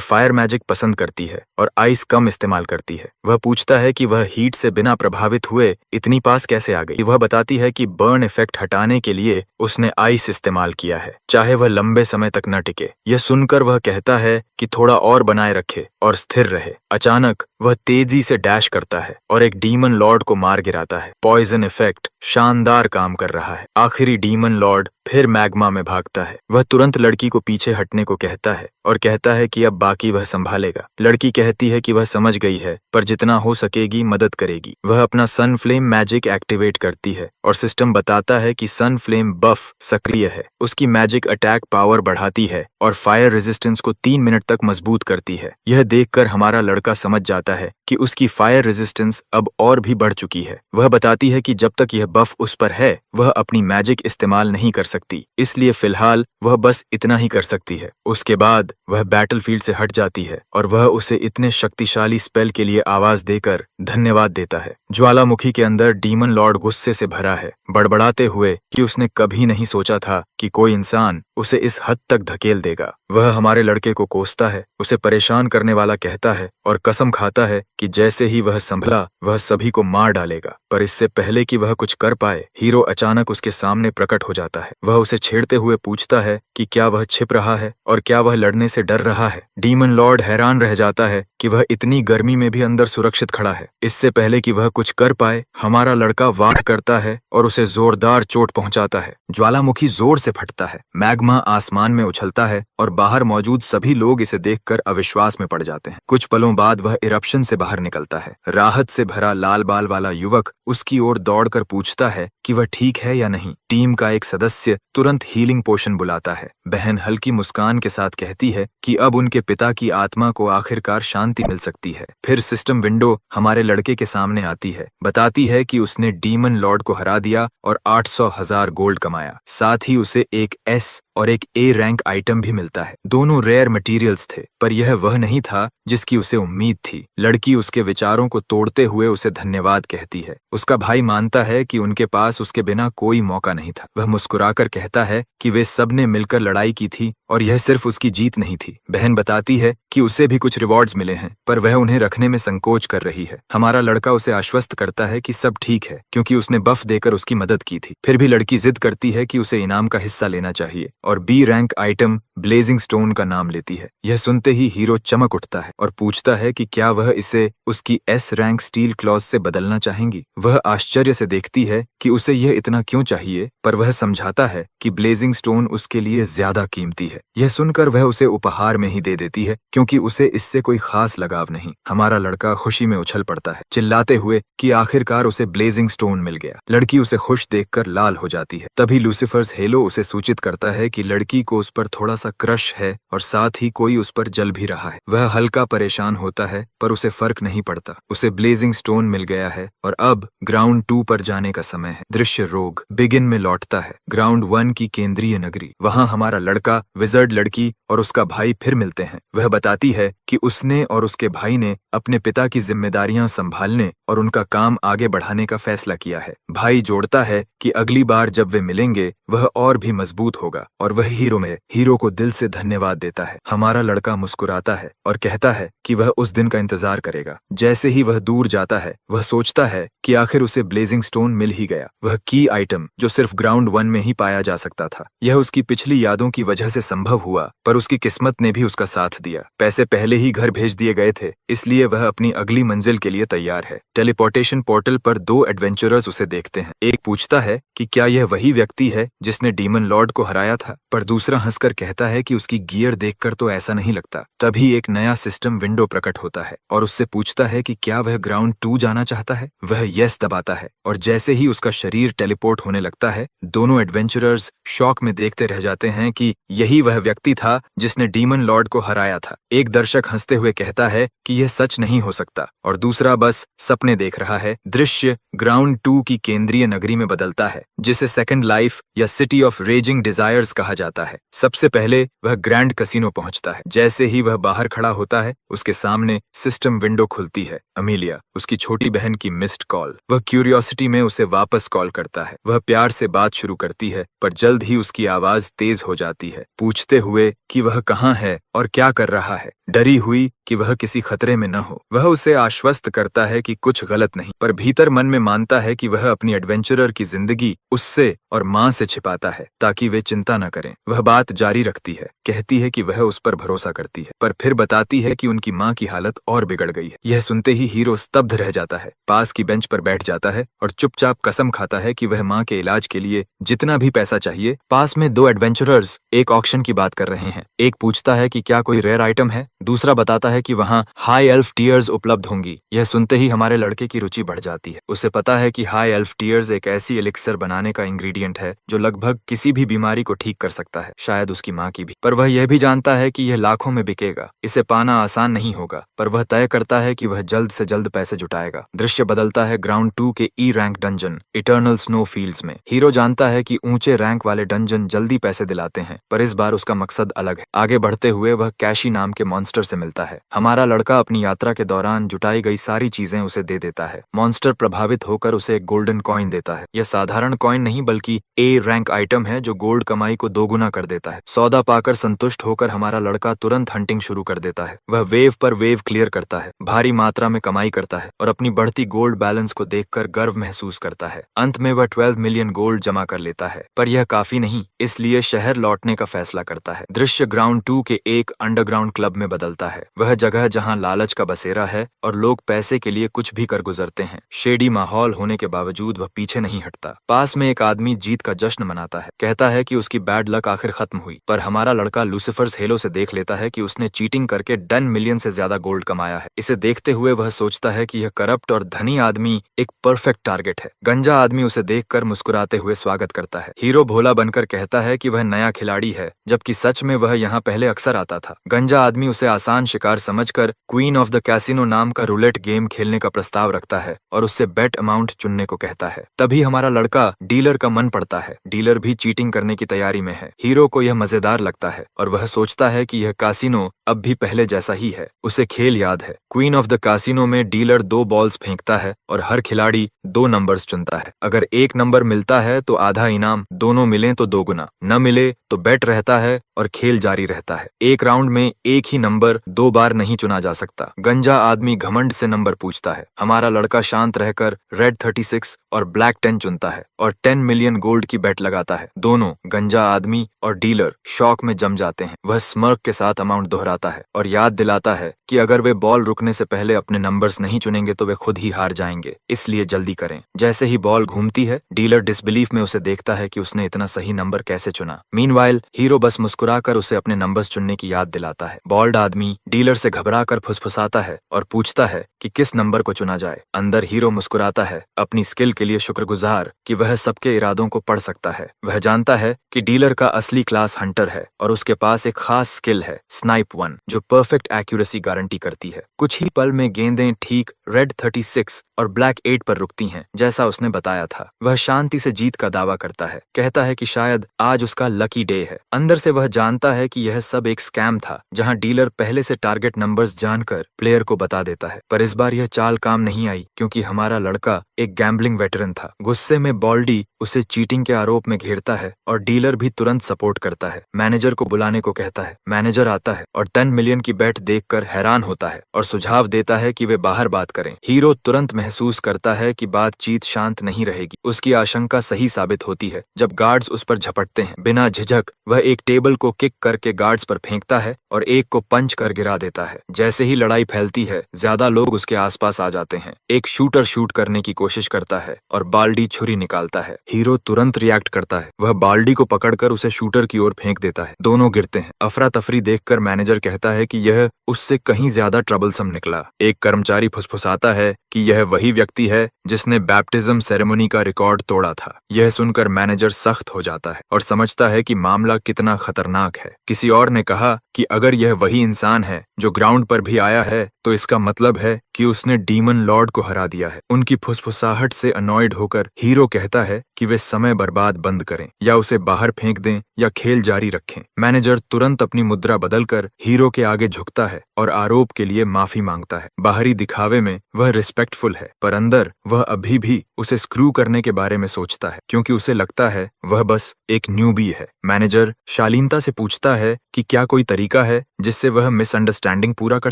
फायर मैजिक पसंद करती है और आइस कम इस्तेमाल करती है। वह पूछता है कि वह हीट से बिना प्रभावित हुए इतनी पास कैसे आ गई। वह बताती है कि बर्न इफेक्ट हटाने के लिए उसने आइस इस्तेमाल किया है, चाहे वह लंबे समय तक न टिके। यह सुनकर वह कहता है कि थोड़ा और बनाए रखे और स्थिर रहे। अचानक वह तेजी से डैश करता है और एक डीमन लॉर्ड को मार गिराता है। पॉइजन इफेक्ट शानदार काम कर रहा है। आखिरी डीमन लॉर्ड फिर मैग्मा में भागता है। वह तुरंत लड़की को पीछे हटने को कहता है और कहता है कि अब बाकी वह संभालेगा। लड़की कहती है कि वह समझ गई है, पर जितना हो सकेगी मदद करेगी। वह अपना सन फ्लेम मैजिक एक्टिवेट करती है और सिस्टम बताता है कि सन फ्लेम बफ सक्रिय है। उसकी मैजिक अटैक पावर बढ़ाती है और फायर रेजिस्टेंस को 3 मिनट तक मजबूत करती है। यह देखकर हमारा लड़का समझ जाता है कि उसकी फायर रेजिस्टेंस अब और भी बढ़ चुकी है। वह बताती है कि जब तक यह बफ उस पर है, वह अपनी मैजिक इस्तेमाल नहीं कर सकती, इसलिए फिलहाल वह बस इतना ही कर सकती है। उसके बाद वह बैटलफील्ड से हट जाती है और वह उसे इतने शक्तिशाली स्पेल के लिए आवाज देकर धन्यवाद देता है। ज्वालामुखी के अंदर डीमन लॉर्ड गुस्से से भरा है, बड़बड़ाते हुए कि उसने कभी नहीं सोचा था कि कोई इंसान उसे इस हद तक धकेल देगा। वह हमारे लड़के को कोसता है, उसे परेशान करने वाला कहता है और कसम खाता है कि जैसे ही वह संभला वह सभी को मार डालेगा। पर इससे पहले कि वह कुछ कर पाए, हीरो अचानक उसके सामने प्रकट हो जाता है। वह उसे छेड़ते हुए पूछता है कि क्या वह छिप रहा है और क्या वह लड़ने से डर रहा है। डीमन लॉर्ड हैरान रह जाता है कि वह इतनी गर्मी में भी अंदर सुरक्षित खड़ा है। इससे पहले कि वह कुछ कर पाए, हमारा लड़का वार करता है और उसे जोरदार चोट पहुंचाता है। ज्वालामुखी जोर से फटता है, मैग्मा आसमान में उछलता है और बाहर मौजूद सभी लोग इसे देखकर अविश्वास में पड़ जाते हैं। कुछ पलों बाद वह इरप्शन से बाहर निकलता है। राहत से भरा लाल बाल वाला युवक उसकी ओर दौड़कर पूछता है कि वह ठीक है या नहीं। टीम का एक सदस्य तुरंत हीलिंग पोशन बुलाता है। बहन हल्की मुस्कान के साथ कहती है कि अब उनके पिता की आत्मा को आखिरकार शांति मिल सकती है। फिर सिस्टम विंडो हमारे लड़के के सामने आती है, बताती है कि उसने डीमन लॉर्ड को हरा दिया और 800,000 गोल्ड कमाया। साथ ही उसे एक S और एक A रैंक आइटम भी मिलता है। दोनों रेयर मटेरियल्स थे, पर यह वह नहीं था जिसकी उसे उम्मीद थी। लड़की उसके विचारों को तोड़ते हुए उसे धन्यवाद कहती है। उसका भाई मानता है कि उनके पास उसके बिना कोई मौका नहीं था। वह मुस्कुराकर कहता है कि वे सब ने मिलकर लड़ाई की थी और यह सिर्फ उसकी जीत नहीं थी। बहन बताती है कि उसे भी कुछ रिवॉर्ड्स मिले हैं, पर वह उन्हें रखने में संकोच कर रही है। हमारा लड़का उसे आश्वस्त करता है कि सब ठीक है क्योंकि उसने बफ देकर उसकी मदद की थी। फिर भी लड़की जिद करती है कि उसे इनाम का हिस्सा लेना चाहिए और B rank item blazing stone का नाम लेती है। यह सुनते ही हीरो चमक उठता है और पूछता है कि क्या वह इसे उसकी S रैंक स्टील क्लॉज से बदलना चाहेंगी। वह आश्चर्य से देखती है कि उसे यह इतना क्यों चाहिए, पर वह समझाता है कि ब्लेजिंग स्टोन उसके लिए ज्यादा कीमती है। यह सुनकर वह उसे उपहार में ही दे देती है क्योंकि उसे इससे कोई खास लगाव नहीं। हमारा लड़का खुशी में उछल पड़ता है, चिल्लाते हुए कि आखिरकार उसे ब्लेजिंग स्टोन मिल गया। लड़की उसे खुश देखकर लाल हो जाती है। तभी लूसीफर्स हेलो उसे सूचित करता है कि लड़की को उस पर थोड़ा सा क्रश है और साथ ही कोई उस पर जल भी रहा है। वह हल्का परेशान होता है पर उसे फर्क नहीं पड़ता। उसे ब्लेजिंग स्टोन मिल गया है और अब ग्राउंड 2 पर जाने का समय है। दृश्य रोग बिगिन में लौटता है। ग्राउंड 1 की केंद्रीय नगरी। वहाँ हमारा लड़का, विजर्ड लड़की और उसका भाई फिर मिलते हैं। वह बताती है कि उसने और उसके भाई ने अपने पिता की जिम्मेदारियां संभालने और उनका काम आगे बढ़ाने का फैसला किया है। भाई जोड़ता है कि अगली बार जब वे मिलेंगे वह और भी मजबूत होगा और वह हीरो को दिल से धन्यवाद देता है। हमारा लड़का मुस्कुराता है और कहता है कि वह उस दिन का इंतजार करेगा। जैसे ही वह दूर जाता है वह सोचता है कि आखिर उसे ब्लेजिंग स्टोन मिल ही गया, वह की आइटम जो सिर्फ ग्राउंड 1 में ही पाया जा सकता था। यह उसकी पिछली यादों की वजह से संभव हुआ, पर उसकी किस्मत ने भी उसका साथ दिया। पैसे पहले ही घर भेज दिए गए थे, इसलिए वह अपनी अगली मंजिल के लिए तैयार है। टेलीपोर्टेशन पोर्टल पर 2 एडवेंचरर्स उसे देखते हैं। एक पूछता है कि क्या यह वही व्यक्ति है जिसने डीमन लॉर्ड को हराया था, पर दूसरा हंसकर कहता है कि उसकी गियर देखकर तो ऐसा नहीं लगता। तभी एक नया सिस्टम विंडो प्रकट होता है और उससे पूछता है कि क्या वह ग्राउंड 2 जाना चाहता है। वह यस दबाता है और जैसे ही उसका शरीर टेलीपोर्ट होने लगता है, दोनों एडवेंचरर्स शॉक में देखते रह जाते हैं कि यही वह व्यक्ति था जिसने डीमन लॉर्ड को हराया था। एक दर्शक हंसते हुए कहता है कि यह सच नहीं हो सकता और दूसरा बस सपने देख रहा है। दृश्य ग्राउंड 2 की केंद्रीय नगरी में बदलता है, जिसे सेकंड लाइफ या सिटी ऑफ रेजिंग डिजायर्स कहा जाता है। सबसे पहले वह ग्रैंड कैसीनो पहुंचता है। जैसे ही वह बाहर खड़ा होता है, उसके सामने सिस्टम विंडो खुलती है। अमीलिया, उसकी छोटी बहन की मिस्ड कॉल। वह क्यूरियोसिटी में उसे वापस कॉल करता है। वह प्यार से बात शुरू करती है, पर जल्द ही उसकी आवाज तेज हो जाती है, पूछते हुए कि वह कहाँ है और क्या कर रहा है। डरी हुई कि वह किसी खतरे में न हो, वह उसे आश्वस्त करता है कि कुछ गलत नहीं, पर भीतर मन में मानता है कि वह अपनी एडवेंचरर की जिंदगी उससे और माँ से छिपाता है ताकि वे चिंता न करें। वह बात जारी रखती है, कहती है कि वह उस पर भरोसा करती है, पर फिर बताती है कि उनकी माँ की हालत और बिगड़ गई है। यह सुनते ही हीरो स्तब्ध रह जाता है, पास की बेंच पर बैठ जाता है और चुपचाप कसम खाता है कि वह माँ के इलाज के लिए जितना भी पैसा चाहिए। पास में 2 एडवेंचरर्स एक ऑक्शन की बात कर रहे हैं। एक पूछता है कि क्या कोई रेयर आइटम है, दूसरा बताता है कि वहाँ हाई एल्फ टीयर्स उपलब्ध होंगी। यह सुनते ही हमारे लड़के की रुचि बढ़ जाती है। उसे पता है कि हाई एल्फ टीयर्स एक ऐसी एलिक्सर बनाने का इंग्रेडिएंट है जो लगभग किसी भी बीमारी को ठीक कर सकता है, शायद उसकी माँ की भी। पर वह यह भी जानता है कि यह लाखों में बिकेगा, इसे पाना आसान नहीं होगा, पर वह तय करता है कि वह जल्द से जल्द पैसे जुटाएगा। दृश्य बदलता है ग्राउंड 2 के E rank dungeon eternal snow fields में। हीरो जानता है कि ऊंचे रैंक वाले डंजन जल्दी पैसे दिलाते हैं, पर इस बार उसका मकसद अलग है। आगे बढ़ते हुए वह कैशी नाम के मॉन्स्टर से मिलता है। हमारा लड़का अपनी यात्रा के दौरान जुटाई गई सारी चीजें उसे दे देता है। मॉन्स्टर प्रभावित होकर उसे एक गोल्डन कॉइन देता है। यह साधारण कॉइन नहीं बल्कि ए रैंक आइटम है जो गोल्ड कमाई को दोगुना कर देता है। सौदा पाकर संतुष्ट होकर हमारा लड़का तुरंत हंटिंग शुरू कर देता है। वह वेव पर वेव क्लियर करता है, भारी मात्रा में कमाई करता है और अपनी बढ़ती गोल्ड बैलेंस को देखकर गर्व महसूस करता है। अंत में वह 12 मिलियन गोल्ड जमा कर लेता है, पर यह काफी नहीं, इसलिए शहर लौटने का फैसला करता है। दृश्य ग्राउंड 2 के एक अंडरग्राउंड क्लब में बदलता है, वह जगह जहां लालच का बसेरा है और लोग पैसे के लिए कुछ भी कर गुजरते हैं। शेडी माहौल होने के बावजूद वह पीछे नहीं हटता। पास में एक आदमी जीत का जश्न मनाता है, कहता है कि उसकी बैड लक आखिर खत्म हुई, पर हमारा लड़का लूसीफर्स हेलो से देख लेता है कि उसने चीटिंग करके 10 मिलियन से ज्यादा गोल्ड कमाया है। इसे देखते हुए वह सोचता है कि यह करप्ट और धनी आदमी एक परफेक्ट टारगेट है। गंजा आदमी उसे देखकर मुस्कुराते हुए स्वागत करता है। हीरो भोला बनकर कहता है कि वह नया खिलाड़ी है, जबकि सच में वह यहाँ पहले अक्सर आता था। गंजा आदमी उसे आसान शिकार समझकर क्वीन ऑफ द कैसीनो नाम का रूलेट गेम खेलने का प्रस्ताव रखता है और उससे बेट अमाउंट चुनने को कहता है। तभी हमारा लड़का डीलर का मन पड़ता है। डीलर भी चीटिंग करने की तैयारी में है। हीरो को यह मजेदार लगता है और वह सोचता है कि यह कासिनो अब भी पहले जैसा ही है। उसे खेल याद है। क्वीन ऑफ द कासिनो में डीलर 2 बॉल्स फेंकता है और हर खिलाड़ी 2 नंबर्स चुनता है। अगर एक नंबर मिलता है तो आधा इनाम, दोनों मिले तो दोगुना, न मिले तो बेट रहता है और खेल जारी रहता है। एक राउंड में एक ही नंबर 2 बार नहीं चुना जा सकता। गंजा आदमी घमंड से नंबर पूछता है। हमारा लड़का शांत रहकर रेड 36 और ब्लैक 10 चुनता है और 10 मिलियन गोल्ड की बेट लगाता है। दोनों गंजा आदमी और डीलर शॉक में जम जाते हैं। वह स्मर्क के साथ अमाउंट दोहराता है और याद दिलाता है कि अगर वे बॉल रुकने से पहले अपने नंबर्स नहीं चुनेंगे तो वे खुद ही हार जाएंगे, इसलिए जल्दी करें। जैसे ही बॉल घूमती है, डीलर डिसबिलीफ में उसे देखता है कि उसने इतना सही नंबर कैसे चुना। मीनवाइल हीरो बस मुस्कुराकर उसे अपने नंबर्स चुनने की याद दिलाता है। बॉल्ड आदमी डीलर से घबराकर फुसफुसाता है और पूछता है कि किस नंबर को चुना जाए। अंदर हीरो मुस्कुराता है, अपनी स्किल के लिए शुक्रगुजार कि वह सबके इरादों को पढ़ सकता है। वह जानता है कि डीलर का असली क्लास हंटर है और उसके पास एक खास स्किल है, स्नाइप 1, जो परफेक्ट एक्यूरेसी गारंटी करती है। कुछ ही पल में गेंदें ठीक रेड 36 और ब्लैक 8 पर रुकती हैं, जैसा उसने बताया था। वह शांति से जीत का दावा करता है, कहता है कि शायद आज उसका लकी डे है। अंदर से वह जानता है कि यह सब एक स्कैम था, जहां डीलर पहले से टारगेट नंबर्स जानकर प्लेयर को बता देता है। पर इस बार यह चाल काम नहीं आई, क्योंकि हमारा लड़का एक गैम्बलिंग वेटरन था। गुस्से में बॉल्डी उसे चीटिंग के आरोप में घेरता है और डीलर भी तुरंत सपोर्ट करता है। मैनेजर को बुलाने को कहता है। मैनेजर आता है और 10 मिलियन की बेट देखकर हैरान होता है और सुझाव देता है कि वे बाहर बात करें। हीरो तुरंत महसूस करता है कि बातचीत शांत नहीं रहेगी। उसकी आशंका सही साबित होती है जब गार्ड्स उस पर झपटते हैं। बिना झिझक वह एक टेबल को किक करके गार्ड्स पर फेंकता है और एक को पंच कर गिरा देता है। जैसे ही लड़ाई फैलती है, ज्यादा लोग उसके आसपास आ जाते हैं। एक शूटर शूट करने की कोशिश करता है और बाल्डी छुरी निकालता है। हीरो तुरंत रिएक्ट करता है। वह बाल्डी को पकड़कर उसे शूटर की ओर फेंक देता है। दोनों गिरते हैं। अफरा तफरी देखकर मैनेजर कहता है कि यह उससे कहीं ज्यादा ट्रबलसम निकला। एक कर्मचारी फुसफुसाता है कि यह वही व्यक्ति है जिसने बैप्टिज्म सेरेमनी का रिकॉर्ड तोड़ा था। यह सुनकर मैनेजर सख्त हो जाता है और समझता है कि मामला कितना खतरनाक है। किसी और ने कहा कि अगर यह वही इंसान है जो ग्राउंड पर भी आया है, तो इसका मतलब है कि उसने डीमन लॉर्ड को हरा दिया है। उनकी फुसफुसाहट से अनॉयड होकर हीरो कहता है कि वे समय बर्बाद बंद करें, या उसे बाहर फेंक दें या खेल जारी रखें। मैनेजर तुरंत अपनी मुद्रा बदलकर हीरो के आगे झुकता है और आरोप के लिए माफी मांगता है। बाहरी दिखावे में वह रिस्पेक्टफुल है, पर अंदर वह अभी भी उसे स्क्रू करने के बारे में सोचता है, क्योंकि उसे लगता है वह बस एक न्यूबी है। मैनेजर शालीनता से पूछता है कि क्या कोई तरीका है जिससे वह मिसअंडरस्टैंडिंग पूरा कर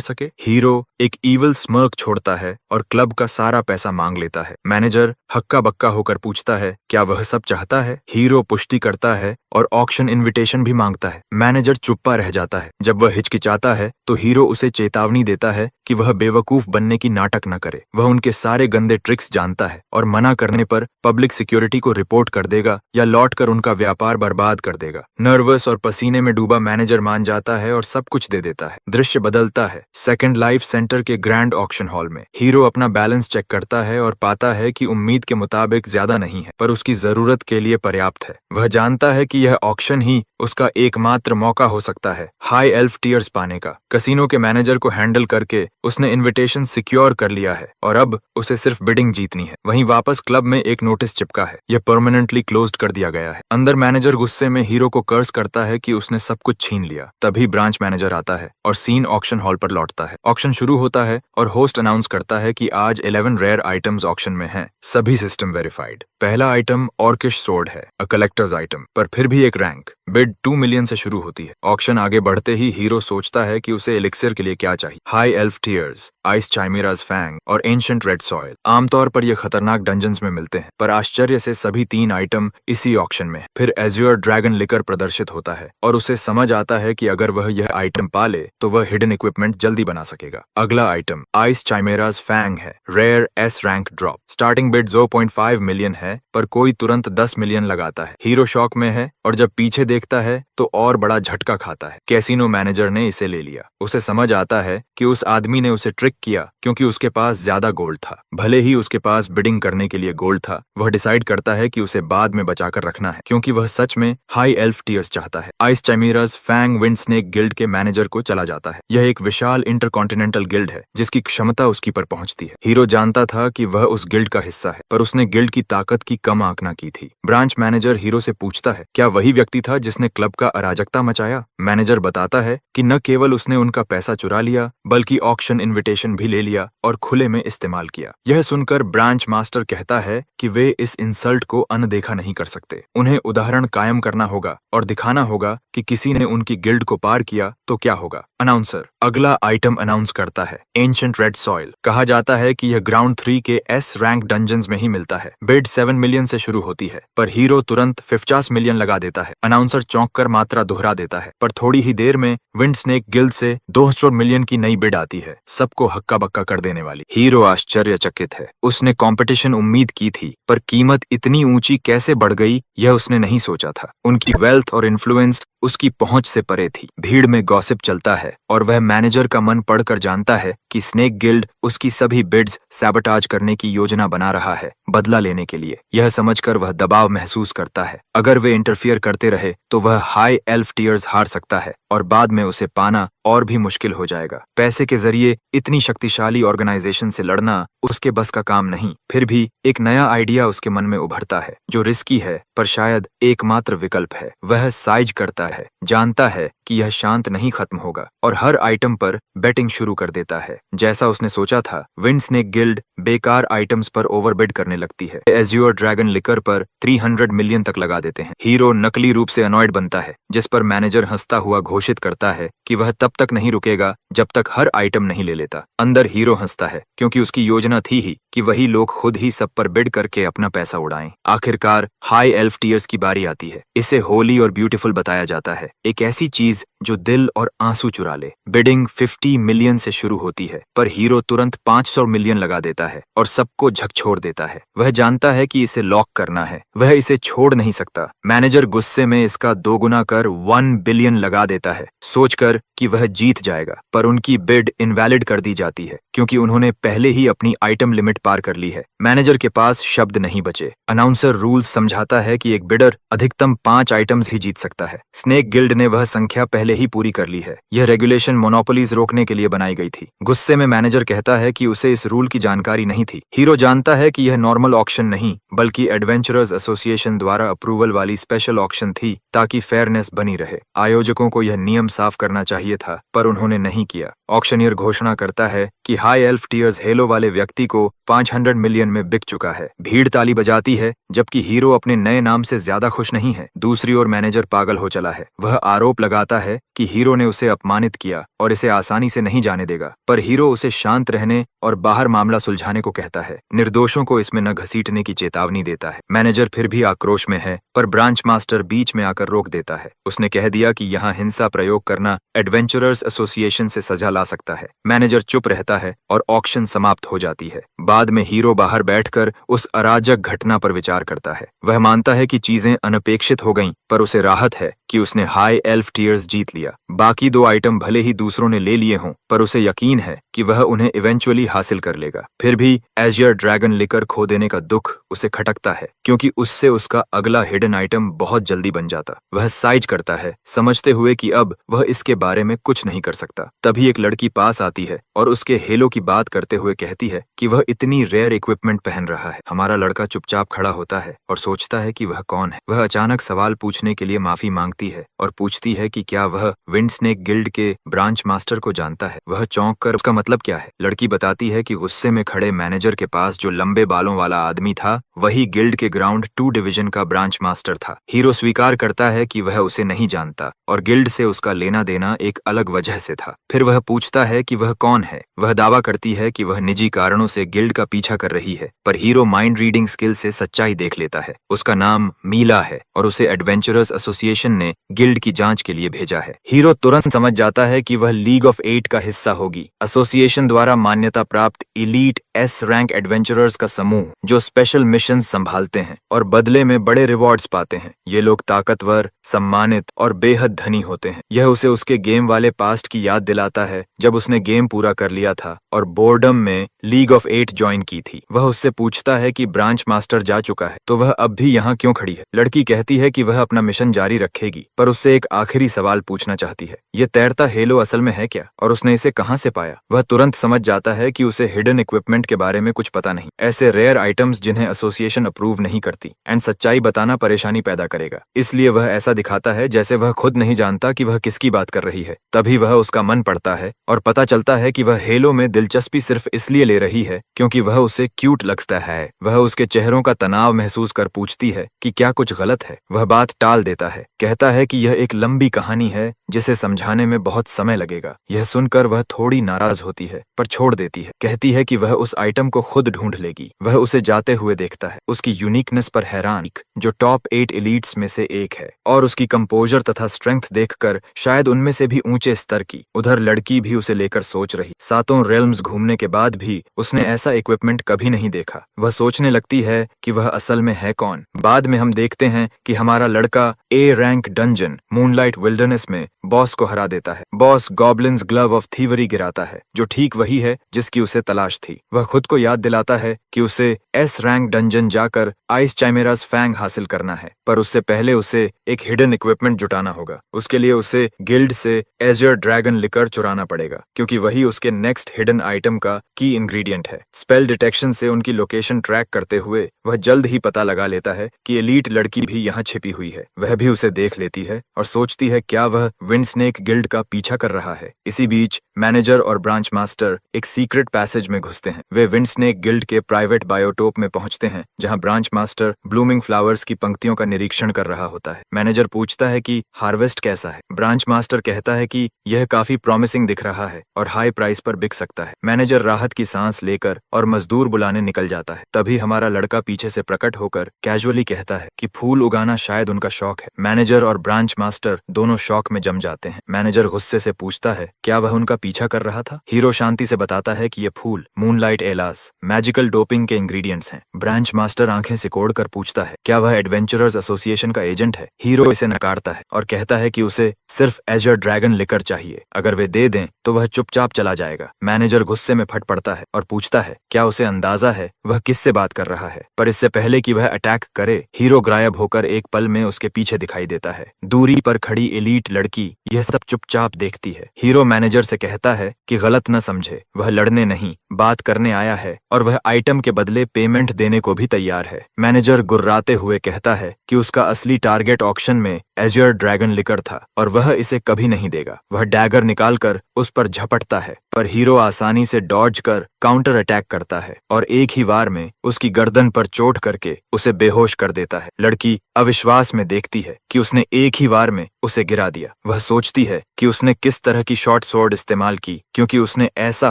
सके। हीरो एक ईविल स्मर्क छोड़ता है और क्लब का सारा पैसा मांग लेता है। मैनेजर हक्का बक्का होकर पूछता है क्या वह सब चाहता है। हीरो पुष्टि करता है और ऑक्शन इनविटेशन भी मांगता है। मैनेजर चुप्पा रह जाता है। जब वह हिचकिचाता है तो हीरो उसे चेतावनी देता है कि वह बेवकूफ बनने की नाटक न करे। वह उनके सारे गंदे ट्रिक्स जानता है और मना करने पर पब्लिक सिक्योरिटी को रिपोर्ट कर देगा या लौटकर उनका व्यापार बर्बाद कर देगा। नर्वस और पसीने में डूबा मैनेजर मान जाता है और सब कुछ दे देता है। दृश्य बदलता है सेकंड लाइफ सेंटर के ग्रैंड ऑक्शन हॉल में। हीरो अपना बैलेंस चेक करता है और पाता है कि उम्मीद के मुताबिक ज्यादा नहीं है, पर उसकी जरूरत के लिए पर्याप्त है। वह जानता है कि यह ऑक्शन ही उसका एकमात्र मौका हो सकता है हाई एल्फ टीयर्स पाने का। कसिनो के मैनेजर को हैंडल करके उसने इनविटेशन सिक्योर कर लिया है और अब उसे सिर्फ बिडिंग जीतनी है। वहीं वापस क्लब में एक नोटिस चिपका है, यह परमानेंटली क्लोज्ड कर दिया गया है। अंदर मैनेजर गुस्से में हीरो को कर्स करता है कि उसने सब कुछ छीन लिया। तभी ब्रांच मैनेजर आता है और सीन ऑक्शन हॉल पर लौटता है। ऑक्शन शुरू होता है और होस्ट अनाउंस करता है कि आज 11 रेयर आइटम्स ऑक्शन में हैं, सभी सिस्टम वेरीफाइड। पहला आइटम ऑर्किश सोर्ड है, अ कलेक्टर्स आइटम, पर फिर भी एक रैंक। बिड 2 मिलियन से शुरू होती है। ऑक्शन आगे बढ़ते ही हीरो सोचता है कि उसे एलिक्सिर के लिए क्या चाहिए। High elf tears, ice chimera's fang और एंशिएंट रेड सॉइल। आमतौर पर ये खतरनाक डंजन्स में मिलते हैं, पर आश्चर्य से सभी 3 आइटम इसी ऑक्शन में है। फिर एज्योर ड्रैगन लिकर प्रदर्शित होता है और उसे समझ आता है कि अगर वह यह आइटम पाले तो वह हिडन इक्विपमेंट जल्दी बना सकेगा। अगला आइटम आइस चाइमेराज फैंग है, rare S rank drop. Starting bid 0.5 million है, पर कोई तुरंत 10 मिलियन लगाता है। हीरो शॉक में है और जब पीछे देखता है तो और बड़ा झटका खाता है। कैसीनो मैनेजर ने इसे ले लिया। उसे समझ आता है कि उस आदमी ने उसे ट्रिक किया क्योंकि उसके पास ज्यादा गोल्ड था। भले ही उसके पास बिडिंग करने के लिए गोल्ड था, वह डिसाइड करता है कि उसे बाद में बचाकर रखना है, क्योंकि वह सच में हाई एल्फ टीयर्स चाहता है। Ice chimera's fang wind snake guild के मैनेजर को चला जाता है। यह एक विशाल इंटरकॉन्टिनेंटल गिल्ड है जिसकी क्षमता उसकी पर पहुंचती है। हीरो जानता था कि वह उस गिल्ड का हिस्सा है, पर उसने गिल्ड की ताकत की कम आंकना की थी। ब्रांच मैनेजर हीरो से पूछता है क्या वही व्यक्ति था जिसने क्लब का अराजकता मचाया। मैनेजर बताता है कि न केवल उसने उनका पैसा चुरा लिया, बल्कि ऑक्शन इनविटेशन भी ले लिया और खुले में इस्तेमाल किया। यह सुनकर ब्रांच मास्टर कहता है कि वे इस इंसल्ट को अनदेखा नहीं कर सकते। उन्हें उदाहरण कायम करना होगा और दिखाना होगा कि किसी ने उनकी गिल्ड को पार किया तो क्या होगा। अनाउंसर अगला आइटम अनाउंस करता है, एंशिएंट रेड सॉइल। कहा जाता है कि यह ग्राउंड 3 के एस रैंक डंजन्स में ही मिलता है। बिड 7 मिलियन से शुरू होती है, पर हीरो तुरंत 50 मिलियन लगा देता है। अनाउंसर अनाउंसर चौंक कर मात्रा दोहरा देता है, पर थोड़ी ही देर में विंड स्नेक गिल्ड से 200 मिलियन की नई बिड आती है, सबको हक्का बक्का कर देने वाली। हीरो आश्चर्यचकित है। उसने कंपटीशन उम्मीद की थी, पर कीमत इतनी ऊंची कैसे बढ़ गई यह उसने नहीं सोचा था। उनकी वेल्थ और इन्फ्लुएंस उसकी पहुंच से परे थी। भीड़ में गॉसिप चलता है और वह मैनेजर का मन पढ़कर जानता है कि स्नेक गिल्ड उसकी सभी बिड्स सैबोटाज करने की योजना बना रहा है, बदला लेने के लिए। यह समझकर वह दबाव महसूस करता है। अगर वे इंटरफियर करते रहे तो वह हाई एल्फ टीयर्स हार सकता है और बाद में उसे पाना और भी मुश्किल हो जाएगा। पैसे के जरिए इतनी शक्तिशाली ऑर्गेनाइजेशन से लड़ना उसके बस का काम नहीं। फिर भी एक नया आइडिया उसके मन में उभरता है, जो रिस्की है पर शायद एकमात्र विकल्प है। वह साइज करता है, जानता है कि यह शांत नहीं खत्म होगा और हर आइटम पर बेटिंग शुरू कर देता है। जैसा उसने सोचा था, विंड स्नेक गिल्ड बेकार आइटम्स पर ओवरबिड करने लगती है। एज्योर ड्रैगन लिकर पर 300 मिलियन तक लगा देते हैं। हीरो नकली रूप से अनॉयड बनता है, जिस पर मैनेजर हंसता हुआ घोषित करता है कि वह तब तक नहीं रुकेगा जब तक हर आइटम नहीं ले लेता। अंदर हीरो हंसता है, क्योंकि उसकी योजना थी ही कि वही लोग खुद ही सब पर बिड करके अपना पैसा उड़ाएं। आखिरकार हाई एल्फ टीयर्स की बारी आती है। इसे होली और ब्यूटीफुल बताया जाता है, एक ऐसी चीज जो दिल और आंसू चुरा ले। बिडिंग 50 मिलियन से शुरू होती है, पर हीरो तुरंत 500 मिलियन लगा देता है और सबको झकझोर देता है। वह जानता है कि इसे लॉक करना है, वह इसे छोड़ नहीं सकता। मैनेजर गुस्से में इसका दोगुना कर 1 बिलियन लगा देता है, सोचकर कि वह जीत जाएगा, पर उनकी बिड इनवैलिड कर दी जाती है, क्योंकि उन्होंने पहले ही अपनी आइटम लिमिट पार कर ली है। मैनेजर के पास शब्द नहीं बचे। अनाउंसर रूल्स समझाता है कि एक बिडर अधिकतम 5 आइटम्स ही जीत सकता है। स्नेक गिल्ड ने वह संख्या पहले ही पूरी कर ली है। यह रेगुलेशन मोनोपोलीज रोकने के लिए बनाई गई थी। गुस्से में मैनेजर कहता है कि उसे इस रूल की जानकारी नहीं थी। हीरो जानता है कि यह नॉर्मल ऑक्शन नहीं, बल्कि एडवेंचरर्स एसोसिएशन द्वारा अप्रूवल वाली स्पेशल ऑक्शन थी, ताकि फेयरनेस बनी रहे। आयोजकों को यह नियम साफ करना चाहिए था, पर उन्होंने नहीं किया। ऑक्शनियर घोषणा करता है कि हाई एल्फ टीयर्स हेलो वाले व्यक्ति को 500 मिलियन में बिक चुका है। भीड़ ताली बजाती है, जबकि हीरो अपने नए नाम से ज्यादा खुश नहीं है। दूसरी ओर मैनेजर पागल हो चला है। वह आरोप लगाता है कि हीरो ने उसे अपमानित किया और इसे आसानी से नहीं जाने देगा, पर हीरो उसे शांत रहने और बाहर मामला सुलझाने को कहता है। निर्दोषों को इसमें न घसीटने की चेतावनी देता है। मैनेजर फिर भी आक्रोश में है, पर ब्रांच मास्टर बीच में आकर रोक देता है। उसने कह दिया कि यहाँ हिंसा प्रयोग करना एडवेंचरर्स एसोसिएशन से सजा ला सकता है। मैनेजर चुप रहता है और ऑक्शन समाप्त हो जाती है। बाद में हीरो बाहर बैठकर उस अराजक घटना पर विचार करता है। वह मानता है कि चीजें अनपेक्षित हो गईं, पर उसे राहत है कि उसने हाई एल्फ टीयर्स जीत लिया। बाकी 2 आइटम भले ही दूसरों ने ले लिए हों, पर उसे यकीन है कि वह उन्हें इवेंचुअली हासिल कर लेगा। फिर भी एजियर ड्रैगन लिकर खो देने का दुख उसे खटकता है, क्योंकि उससे उसका अगला हिडन आइटम बहुत जल्दी बन जाता। वह साइज करता है, समझते हुए कि अब वह इसके बारे में कुछ नहीं कर सकता। तभी एक लड़की पास आती है और उसके हेलो की बात करते हुए कहती है कि वह इतनी रेयर इक्विपमेंट पहन रहा है। हमारा लड़का चुपचाप खड़ा होता है और सोचता है कि वह कौन है। वह अचानक सवाल पूछने के लिए माफी मांगती है और पूछती है कि क्या वह विंड स्नेक गिल्ड के ब्रांच मास्टर को जानता है। वह चौंक कर उसका मतलब क्या है। लड़की बताती है कि गुस्से में खड़े मैनेजर के पास जो लंबे बालों वाला आदमी था, वही गिल्ड के ग्राउंड 2 डिवीजन का ब्रांच मास्टर था। हीरो स्वीकार करता है कि वह उसे नहीं जानता और गिल्ड से उसका लेना देना एक अलग वजह से था। फिर वह पूछता है कि वह कौन है। वह दावा करती है कि वह निजी कारणों से गिल्ड का पीछा कर रही है, पर हीरो माइंड रीडिंग स्किल से सच्चाई देख लेता है। उसका नाम मीला है और उसे एडवेंचरर्स एसोसिएशन ने गिल्ड की जांच के लिए भेजा है। हीरो तुरंत समझ जाता है कि वह लीग ऑफ 8 का हिस्सा होगी, एसोसिएशन द्वारा मान्यता प्राप्त इलीट एस रैंक एडवेंचरर्स का समूह, जो स्पेशल मिशन संभालते हैं और बदले में बड़े रिवॉर्ड्स पाते हैं। ये लोग ताकतवर, सम्मानित और बेहद धनी होते हैं। यह उसे उसके गेम वाले पास्ट की याद दिलाता है, जब उसने गेम पूरा कर लिया था और बोर्डम में लीग ऑफ 8 ज्वाइन की थी। वह उससे पूछता है कि ब्रांच मास्टर जा चुका है, तो वह अब भी यहाँ क्यों खड़ी है। लड़की कहती है कि वह अपना मिशन जारी रखेगी, पर उससे एक आखिरी सवाल पूछना चाहती है। ये तैरता हेलो असल में है क्या, और उसने इसे कहाँ से पाया। वह तुरंत समझ जाता है कि उसे हिडन इक्विपमेंट के बारे में कुछ पता नहीं, ऐसे रेयर आइटम्स जिन्हें एसोसिएशन अप्रूव नहीं करती, एंड सच्चाई बताना परेशानी पैदा करेगा। इसलिए वह ऐसा दिखाता है जैसे वह खुद नहीं जानता कि वह किसकी बात कर रही है। तभी वह उसका मन पड़ता है और पता चलता है कि वह हेलो में दिलचस्पी सिर्फ इसलिए ले रही है क्योंकि वह उसे क्यूट लगता है। वह उसके चेहरों का तनाव महसूस कर पूछती है कि क्या कुछ गलत है। वह बात टाल देता है, कहता कहता है कि यह एक लंबी कहानी है जिसे समझाने में बहुत समय लगेगा। यह सुनकर वह थोड़ी नाराज होती है पर छोड़ देती है। कहती है कि वह उस आइटम को खुद ढूंढ लेगी। वह उसे जाते हुए देखता है, उसकी यूनिकनेस पर हैरान, जो टॉप 8 एलीट्स में से एक है, और उसकी कंपोजर तथा स्ट्रेंथ देखकर शायद उनमें से भी ऊंचे स्तर की। उधर लड़की भी उसे लेकर सोच रही। 7 रेल्म्स घूमने के बाद भी उसने ऐसा इक्विपमेंट कभी नहीं देखा। वह सोचने लगती है कि वह असल में है कौन। बाद में हम देखते हैं कि हमारा लड़का A rank dungeon moonlight wilderness में बॉस को हरा देता है। Boss goblins glove of thievery गिराता है, जो ठीक वही है जिसकी उसे तलाश थी। वह खुद को याद दिलाता है कि उसे एस रैंक डंजन जाकर आइस चाइमेरास फैंग हासिल करना है, पर उससे पहले उसे एक हिडन इक्विपमेंट जुटाना होगा। उसके लिए उसे गिल्ड से एजर ड्रैगन लिकर चुराना पड़ेगा, क्योंकि वही उसके नेक्स्ट हिडन आइटम का की इंग्रेडिएंट है। स्पेल डिटेक्शन से उनकी लोकेशन ट्रैक करते हुए वह जल्द ही पता लगा लेता है कि एलीट लड़की भी यहाँ छिपी हुई है। वह भी उसे देख लेती है और सोचती है क्या वह विंड स्नेक गिल्ड का पीछा कर रहा है। इसी बीच मैनेजर और ब्रांच मास्टर एक सीक्रेट पैसेज में घुसते हैं। वे विंड स्नेक गिल्ड के प्राइवेट बायोटोप में पहुंचते हैं, जहां ब्रांच मास्टर ब्लूमिंग फ्लावर्स की पंक्तियों का निरीक्षण कर रहा होता है। मैनेजर पूछता है कि हार्वेस्ट कैसा है। ब्रांच मास्टर कहता है कि यह काफी प्रॉमिसिंग दिख रहा है और हाई प्राइस पर बिक सकता है। मैनेजर राहत की सांस लेकर और मजदूर बुलाने निकल जाता है। तभी हमारा लड़का पीछे से प्रकट होकर कैजुअली कहता है कि फूल उगाना शायद उनका शौक है। मैनेजर और ब्रांच मास्टर दोनों शौक में जम जाते हैं। मैनेजर गुस्से से पूछता है क्या वह उनका पीछा कर रहा था। हीरो शांति से बताता है कि ये फूल मूनलाइट एलास मैजिकल डोपिंग के इंग्रेडिएंट्स हैं। ब्रांच मास्टर आंखें सिकोड़कर पूछता है क्या वह एडवेंचरर्स एसोसिएशन का एजेंट है। हीरो इसे नकारता है और कहता है कि उसे सिर्फ एजर ड्रैगन लिकर चाहिए, अगर वे दे दें तो वह चुपचाप चला जाएगा। मैनेजर गुस्से में फट पड़ता है और पूछता है क्या उसे अंदाजा है वह किससे बात कर रहा है। पर इससे पहले कि वह अटैक करे, हीरो गायब होकर एक पल में उसके पीछे दिखाई देता है। दूरी पर खड़ी एलीट लड़की यह सब चुपचाप देखती है। हीरो मैनेजर से कहता है कि गलत न समझे, वह लड़ने नहीं बात करने आया है और वह आइटम के बदले पेमेंट देने को भी तैयार है। मैनेजर गुर्राते हुए कहता है कि उसका असली टारगेट ऑक्शन में एजर ड्रैगन लिकर था और वह इसे कभी नहीं देगा। वह डैगर निकालकर उस पर झपटता है, पर हीरो आसानी से डॉज कर काउंटर अटैक करता है और एक ही वार में उसकी गर्दन पर चोट करके उसे बेहोश कर देता है। लड़की अविश्वास में देखती है कि उसने एक ही वार में उसे गिरा दिया। वह सोचती है कि उसने किस तरह की शॉर्ट स्वॉर्ड इस्तेमाल की, क्योंकि उसने ऐसा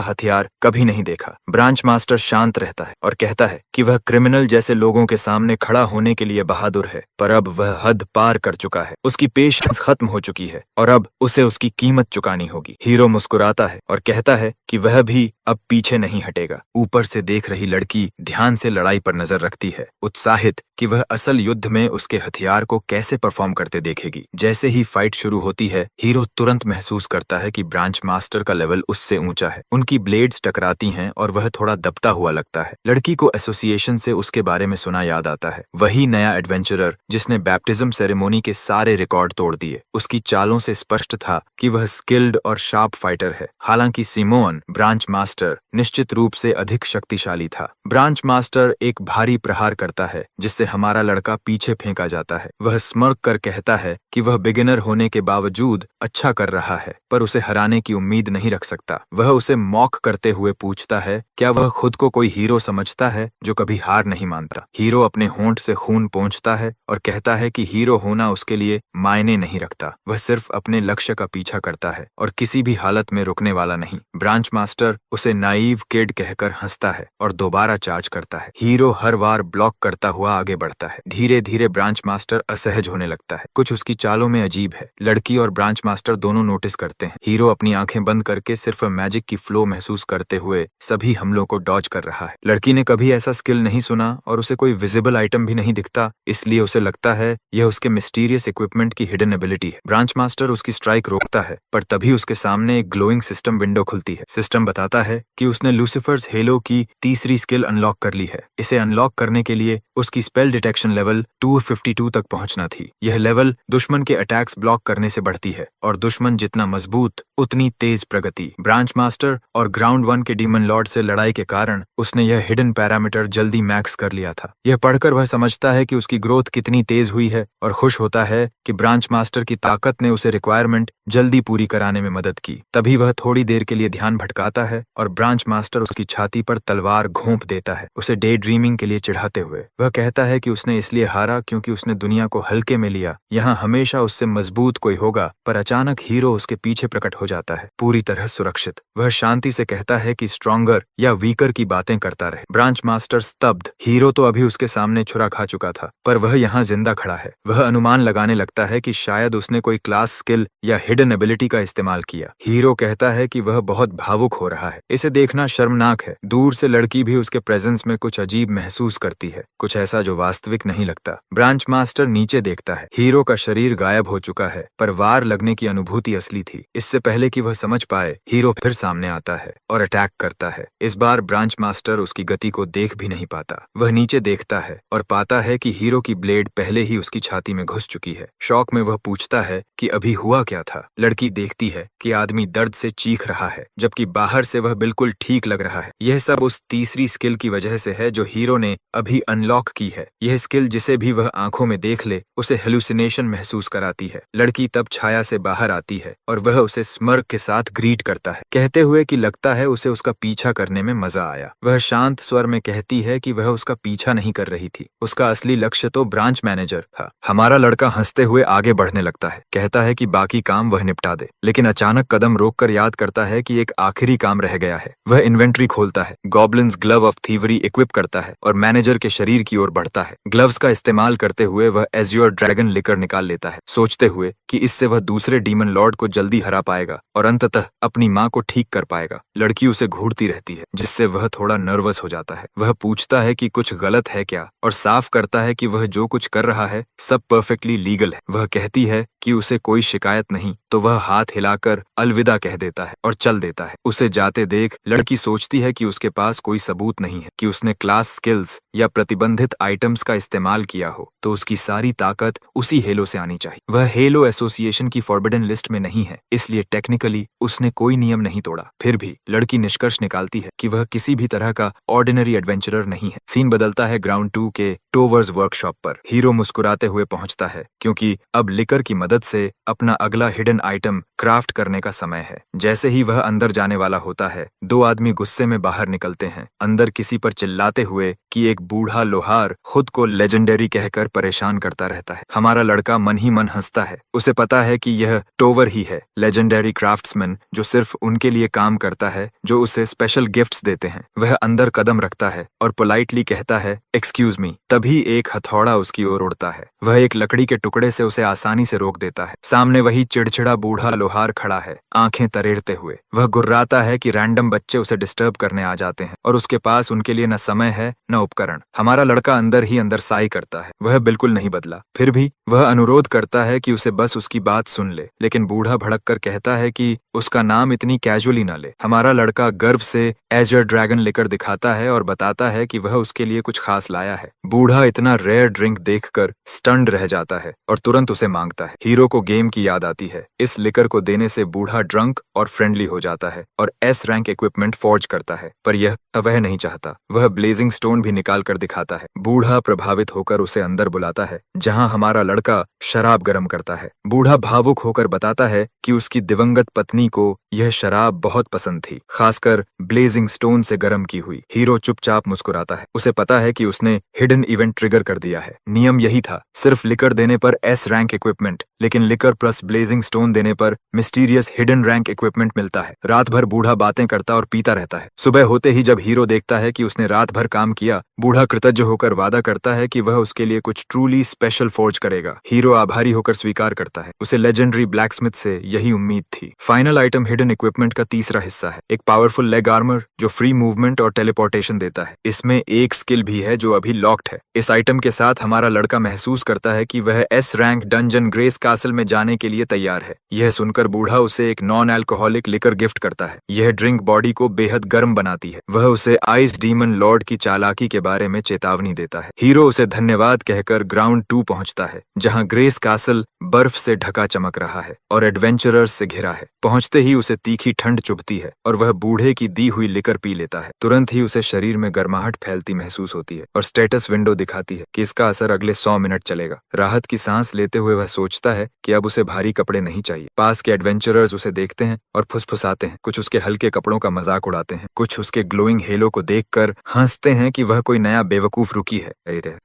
हथियार कभी नहीं देखा। ब्रांच मास्टर शांत रहता है और कहता है कि वह क्रिमिनल जैसे लोगों के सामने खड़ा होने के लिए बहादुर है, पर अब वह हद पार कर चुका है। उसकी पेशेंस खत्म हो चुकी है और अब उसे उसकी कीमत चुकानी होगी। हीरो मुस्कुराता है और कहता है कि वह भी अब पीछे नहीं हटेगा। ऊपर से देख रही लड़की ध्यान से लड़ाई पर नजर रखती है, उत्साहित कि वह असल युद्ध में उसके हथियार को कैसे परफॉर्म करते देखेगी। जैसे ही फाइट शुरू होती है, हीरो तुरंत महसूस करता है कि ब्रांच मास्टर का लेवल उससे ऊंचा है। उनकी ब्लेड्स टकराती हैं और वह थोड़ा दबता हुआ लगता है। लड़की को एसोसिएशन से उसके बारे में सुना याद आता है, वही नया एडवेंचरर जिसने बैप्टिज्म सेरेमोनी के सारे रिकॉर्ड तोड़ दिए। उसकी चालों से स्पष्ट था कि वह स्किल्ड और शार्प फाइटर है। हालांकि सिमोन ब्रांच मास्टर निश्चित रूप से अधिक शक्तिशाली था। ब्रांच मास्टर एक भारी प्रहार करता है जिससे हमारा लड़का पीछे फेंका जाता है। वह स्मर्क कर कहता है कि वह बिगिनर होने के बावजूद अच्छा कर रहा है, पर उसे हराने की उम्मीद नहीं रख सकता। वह उसे मॉक करते हुए पूछता है क्या वह खुद को कोई हीरो समझता है जो कभी हार नहीं मानता। हीरो अपने होंठ से खून पोंछता है और कहता है कि हीरो होना उसके लिए मायने नहीं रखता। वह सिर्फ अपने लक्ष्य का पीछा करता है और किसी भी हालत में रुकने वाला नहीं। ब्रांच मास्टर उसे नाइव किड कहकर हंसता है और दोबारा चार्ज करता है। हीरो हर बार ब्लॉक करता हुआ आगे बढ़ता है। धीरे धीरे ब्रांच मास्टर असहज होने लगता है। कुछ उसकी चालों में अजीब है। लड़की और ब्रांच मास्टर दोनों नोटिस करते हैं। हीरो अपनी आंखें बंद करके सिर्फ मैजिक की फ्लो महसूस करते हुए सभी हमलों को डॉज कर रहा है। लड़की ने कभी ऐसा स्किल नहीं सुना और उसे कोई विजिबल आइटम भी नहीं दिखता, इसलिए उसे लगता है यह उसके मिस्टीरियस इक्विपमेंट की हिडन एबिलिटी है। ब्रांच मास्टर उसकी स्ट्राइक रोकता है, पर तभी उसके सामने एक ग्लोइंग सिस्टम विंडो खुलती है। सिस्टम बताता है कि उसने लूसिफर्स हेलो की तीसरी स्किल अनलॉक कर ली है। इसे अनलॉक करने के लिए उसकी स्पेल डिटेक्शन लेवल 252 तक पहुंचना थी। यह लेवल दुश्मन के अटैक्स ब्लॉक करने से बढ़ती है और दुश्मन जितना मजबूत उतनी तेज प्रगति। ब्रांच मास्टर और ग्राउंड 1 के डीमन लॉर्ड से लड़ाई के कारण उसने यह हिडन पैरामीटर जल्दी मैक्स कर लिया था। यह पढ़कर वह समझता है कि उसकी ग्रोथ कितनी तेज हुई है और खुश होता है कि ब्रांच मास्टर की ताकत ने उसे रिक्वायरमेंट जल्दी पूरी कराने में मदद की। तभी वह थोड़ी देर के लिए ध्यान भटकाता है और ब्रांच मास्टर उसकी छाती पर तलवार घोंप देता है, उसे डे ड्रीमिंग के लिए चिढ़ाते हुए। वह कहता है कि उसने इसलिए हारा क्योंकि उसने दुनिया को हल्के में लिया, यहाँ हमेशा उससे मजबूत कोई होगा। पर अचानक हीरो उसके पीछे प्रकट हो जाता है, पूरी तरह सुरक्षित। वह शांति से कहता है कि स्ट्रॉन्गर या वीकर की बातें करता रहे। ब्रांच मास्टर स्तब्ध। हीरो तो अभी उसके सामने छुरा खा चुका था, पर वह यहाँ जिंदा खड़ा है। वह अनुमान लगाने लगता है कि शायद उसने कोई क्लास स्किल या हिडन एबिलिटी का इस्तेमाल किया। हीरो कहता है कि वह बहुत भावुक हो रहा है, इसे देखना शर्मनाक है। दूर से लड़की भी उसके प्रेजेंस में कुछ अजीब महसूस करती है, कुछ ऐसा जो वास्तविक नहीं लगता। ब्रांच मास्टर नीचे देखता है, हीरो का शरीर गायब हो चुका है, पर वार लगने की अनुभूति असली थी। इससे पहले कि वह समझ पाए, हीरो फिर सामने आता है और अटैक करता है। इस बार ब्रांच मास्टर उसकी गति को देख भी नहीं पाता। वह नीचे देखता है और पाता है कि हीरो की ब्लेड पहले ही उसकी छाती में घुस चुकी है। शॉक में वह पूछता है कि अभी हुआ क्या था। लड़की देखती है कि आदमी दर्द से चीख रहा है, जबकि बाहर से वह बिल्कुल ठीक लग रहा है। यह सब उस तीसरी स्किल की वजह से है जो हीरो ने अभी अनलॉक की है। यह स्किल जिसे भी वह आंखों में देख ले उसे हेलुसिनेशन महसूस कराती है। लड़की तब छाया से बाहर आती है और वह उसे स्मर्क के साथ ग्रीट करता है, कहते हुए कि लगता है उसे उसका पीछा करने में मजा आया। वह शांत स्वर में कहती है कि वह उसका पीछा नहीं कर रही थी, उसका असली लक्ष्य तो ब्रांच मैनेजर था। हमारा लड़का हंसते हुए आगे बढ़ने लगता है, कहता है कि बाकी काम वह निपटा दे, लेकिन अचानक कदम रोककर याद करता है कि एक आखिरी काम रह गया है। वह इन्वेंट्री खोलता है, goblins glove of thievery equip करता है और मैनेजर के शरीर की ओर बढ़ता है। ग्लव्स का इस्तेमाल करते हुए वह एज्योर ड्रैगन लिकर निकाल लेता है, सोचते हुए कि इससे वह दूसरे डीमन लॉर्ड को जल्दी हरा पाएगा और अंततः अपनी माँ को ठीक कर पाएगा। लड़की उसे घूरती रहती है, जिससे वह थोड़ा नर्वस हो जाता है। वह पूछता है कि कुछ गलत है क्या और साफ करता है कि वह जो कुछ कर रहा है सब परफेक्टली लीगल है। वह कहती है कि उसे कोई शिकायत नहीं, तो वह हाथ हिलाकर अलविदा कह देता है और चल देता है। उसे जाते देख लड़की सोचती है कि उसके पास कोई सबूत नहीं है कि उसने क्लास स्किल्स या प्रतिबंधित आइटम्स का इस्तेमाल किया हो, तो उसकी सारी ताकत उसी हेलो से आनी चाहिए। वह हेलो एसोसिएशन की फॉरबिडन लिस्ट में नहीं है, इसलिए टेक्निकली उसने कोई नियम नहीं तोड़ा। फिर भी लड़की निष्कर्ष निकालती है कि वह किसी भी तरह का ऑर्डिनरी एडवेंचरर नहीं है। सीन बदलता है ग्राउंड 2 के टोवर्स वर्कशॉप पर। हीरो मुस्कुराते हुए पहुंचता है क्योंकि अब लिकर की मदद से अपना अगला हिडन आइटम क्राफ्ट करने का समय है। जैसे ही वह अंदर जाने वाला होता है, दो आदमी गुस्से में बाहर निकलते हैं, अंदर किसी पर चिल्लाते हुए कि एक बूढ़ा लोहार खुद को लेजेंडरी कहकर परेशान करता रहता है। हमारा लड़का मन ही मन हंसता है, उसे पता है कि यह टोवर ही है, लेजेंडरी क्राफ्ट्समैन जो सिर्फ उनके लिए काम करता है, जो उसे स्पेशल गिफ्ट्स देते हैं। वह अंदर कदम रखता है और पोलाइटली कहता है एक्सक्यूज मी, तभी एक हथौड़ा उसकी ओर उड़ता है। वह एक लकड़ी के टुकड़े से उसे आसानी से रोक देता है। सामने वही चिड़चिड़ा बूढ़ा लोहार खड़ा है, आंखें तरेड़ते हुए। वह गुर्राता है कि रैंडम बच्चे उसे डिस्टर्ब करने आ जाते हैं और उसके पास उनके लिए न समय है न उपकरण। हमारा लड़का अंदर ही अंदर साई करता है, वह बिल्कुल नहीं बदला। फिर भी वह अनुरोध करता है कि उसे बस उसकी बात सुन ले, लेकिन बूढ़ा भड़क कर कहता है कि उसका नाम इतनी कैजुअली न ले। हमारा लड़का गर्व से एजर ड्रैगन लेकर दिखाता है और बताता है कि वह उसके लिए कुछ खास लाया है। बूढ़ा इतना रेयर ड्रिंक देखकर स्टन्ड रह जाता है और तुरंत उसे मांगता है। हीरो को गेम की याद आती है। इस लिकर को देने से बूढ़ा ड्रंक और फ्रेंडली हो जाता है और एस रैंक इक्विपमेंट फॉर्ज करता है, पर यह वह नहीं चाहता। वह ब्लेजिंग स्टोन भी निकाल कर दिखाता है। बूढ़ा प्रभावित होकर उसे अंदर बुलाता है, जहां हमारा लड़का शराब गर्म करता है। बूढ़ा भावुक होकर बताता है कि उसकी दिवंगत पत्नी को यह शराब बहुत पसंद थी, खासकर ब्लेजिंग स्टोन से गर्म की हुई। हीरो चुपचाप मुस्कुराता है, उसे पता है कि उसने हिडन इवेंट ट्रिगर कर दिया है। नियम यही था, सिर्फ लिकर देने पर एस रैंक इक्विपमेंट, लेकिन लिकर प्लस ब्लेजिंग स्टोन देने पर मिस्टीरियस हिडन रैंक इक्विपमेंट मिलता है। रात भर बूढ़ा बातें करता और पीता रहता है। सुबह होते ही जब हीरो देखता है कि उसने रात भर काम किया, बूढ़ा कृतज्ञ होकर वादा करता है कि वह उसके लिए कुछ ट्रूली स्पेशल फोर्ज करेगा। हीरो आभारी होकर स्वीकार करता है, उसे लेजेंडरी ब्लैकस्मिथ से यही उम्मीद थी। फाइनल आइटम हिडन इक्विपमेंट का तीसरा हिस्सा है, एक पावरफुल लेग आर्मर जो फ्री मूवमेंट और टेलीपोर्टेशन देता है। इसमें एक स्किल भी है जो अभी लॉक्ड है। इस आइटम के साथ हमारा लड़का महसूस करता है कि वह S rank dungeon grace castle में जाने के लिए तैयार है। यह सुनकर बूढ़ा उसे एक नॉन अल्कोहलिक लिकर गिफ्ट करता है। यह ड्रिंक बॉडी को बेहद गर्म बनाती है। वह उसे आइस डीमन लॉर्ड की चालाकी के बारे में चेतावनी देता है। हीरो उसे धन्यवाद कहकर ग्राउंड 2 पहुंचता है, जहां ग्रेस कासल बर्फ से ढका चमक रहा है और एडवेंचरर्स से घिरा है। पहुंचते ही उसे तीखी ठंड चुभती है और वह बूढ़े की दी हुई लिकर पी लेता है। तुरंत ही उसे शरीर में गर्माहट फैलती महसूस होती है और स्टेटस विंडो दिखाती है कि इसका असर अगले 100 मिनट चलेगा। राहत की सांस लेते हुए वह सोचता है कि अब उसे भारी कपड़े नहीं चाहिए। पास के एडवेंचरर्स उसे देखते हैं और फुसफुसाते हैं। कुछ उसके हल्के कपड़ों का मजाक उड़ाते हैं, कुछ उसके ग्लोइंग हेलो को देखकर हंसते हैं कि वह कोई नया बेवकूफ रुकी है।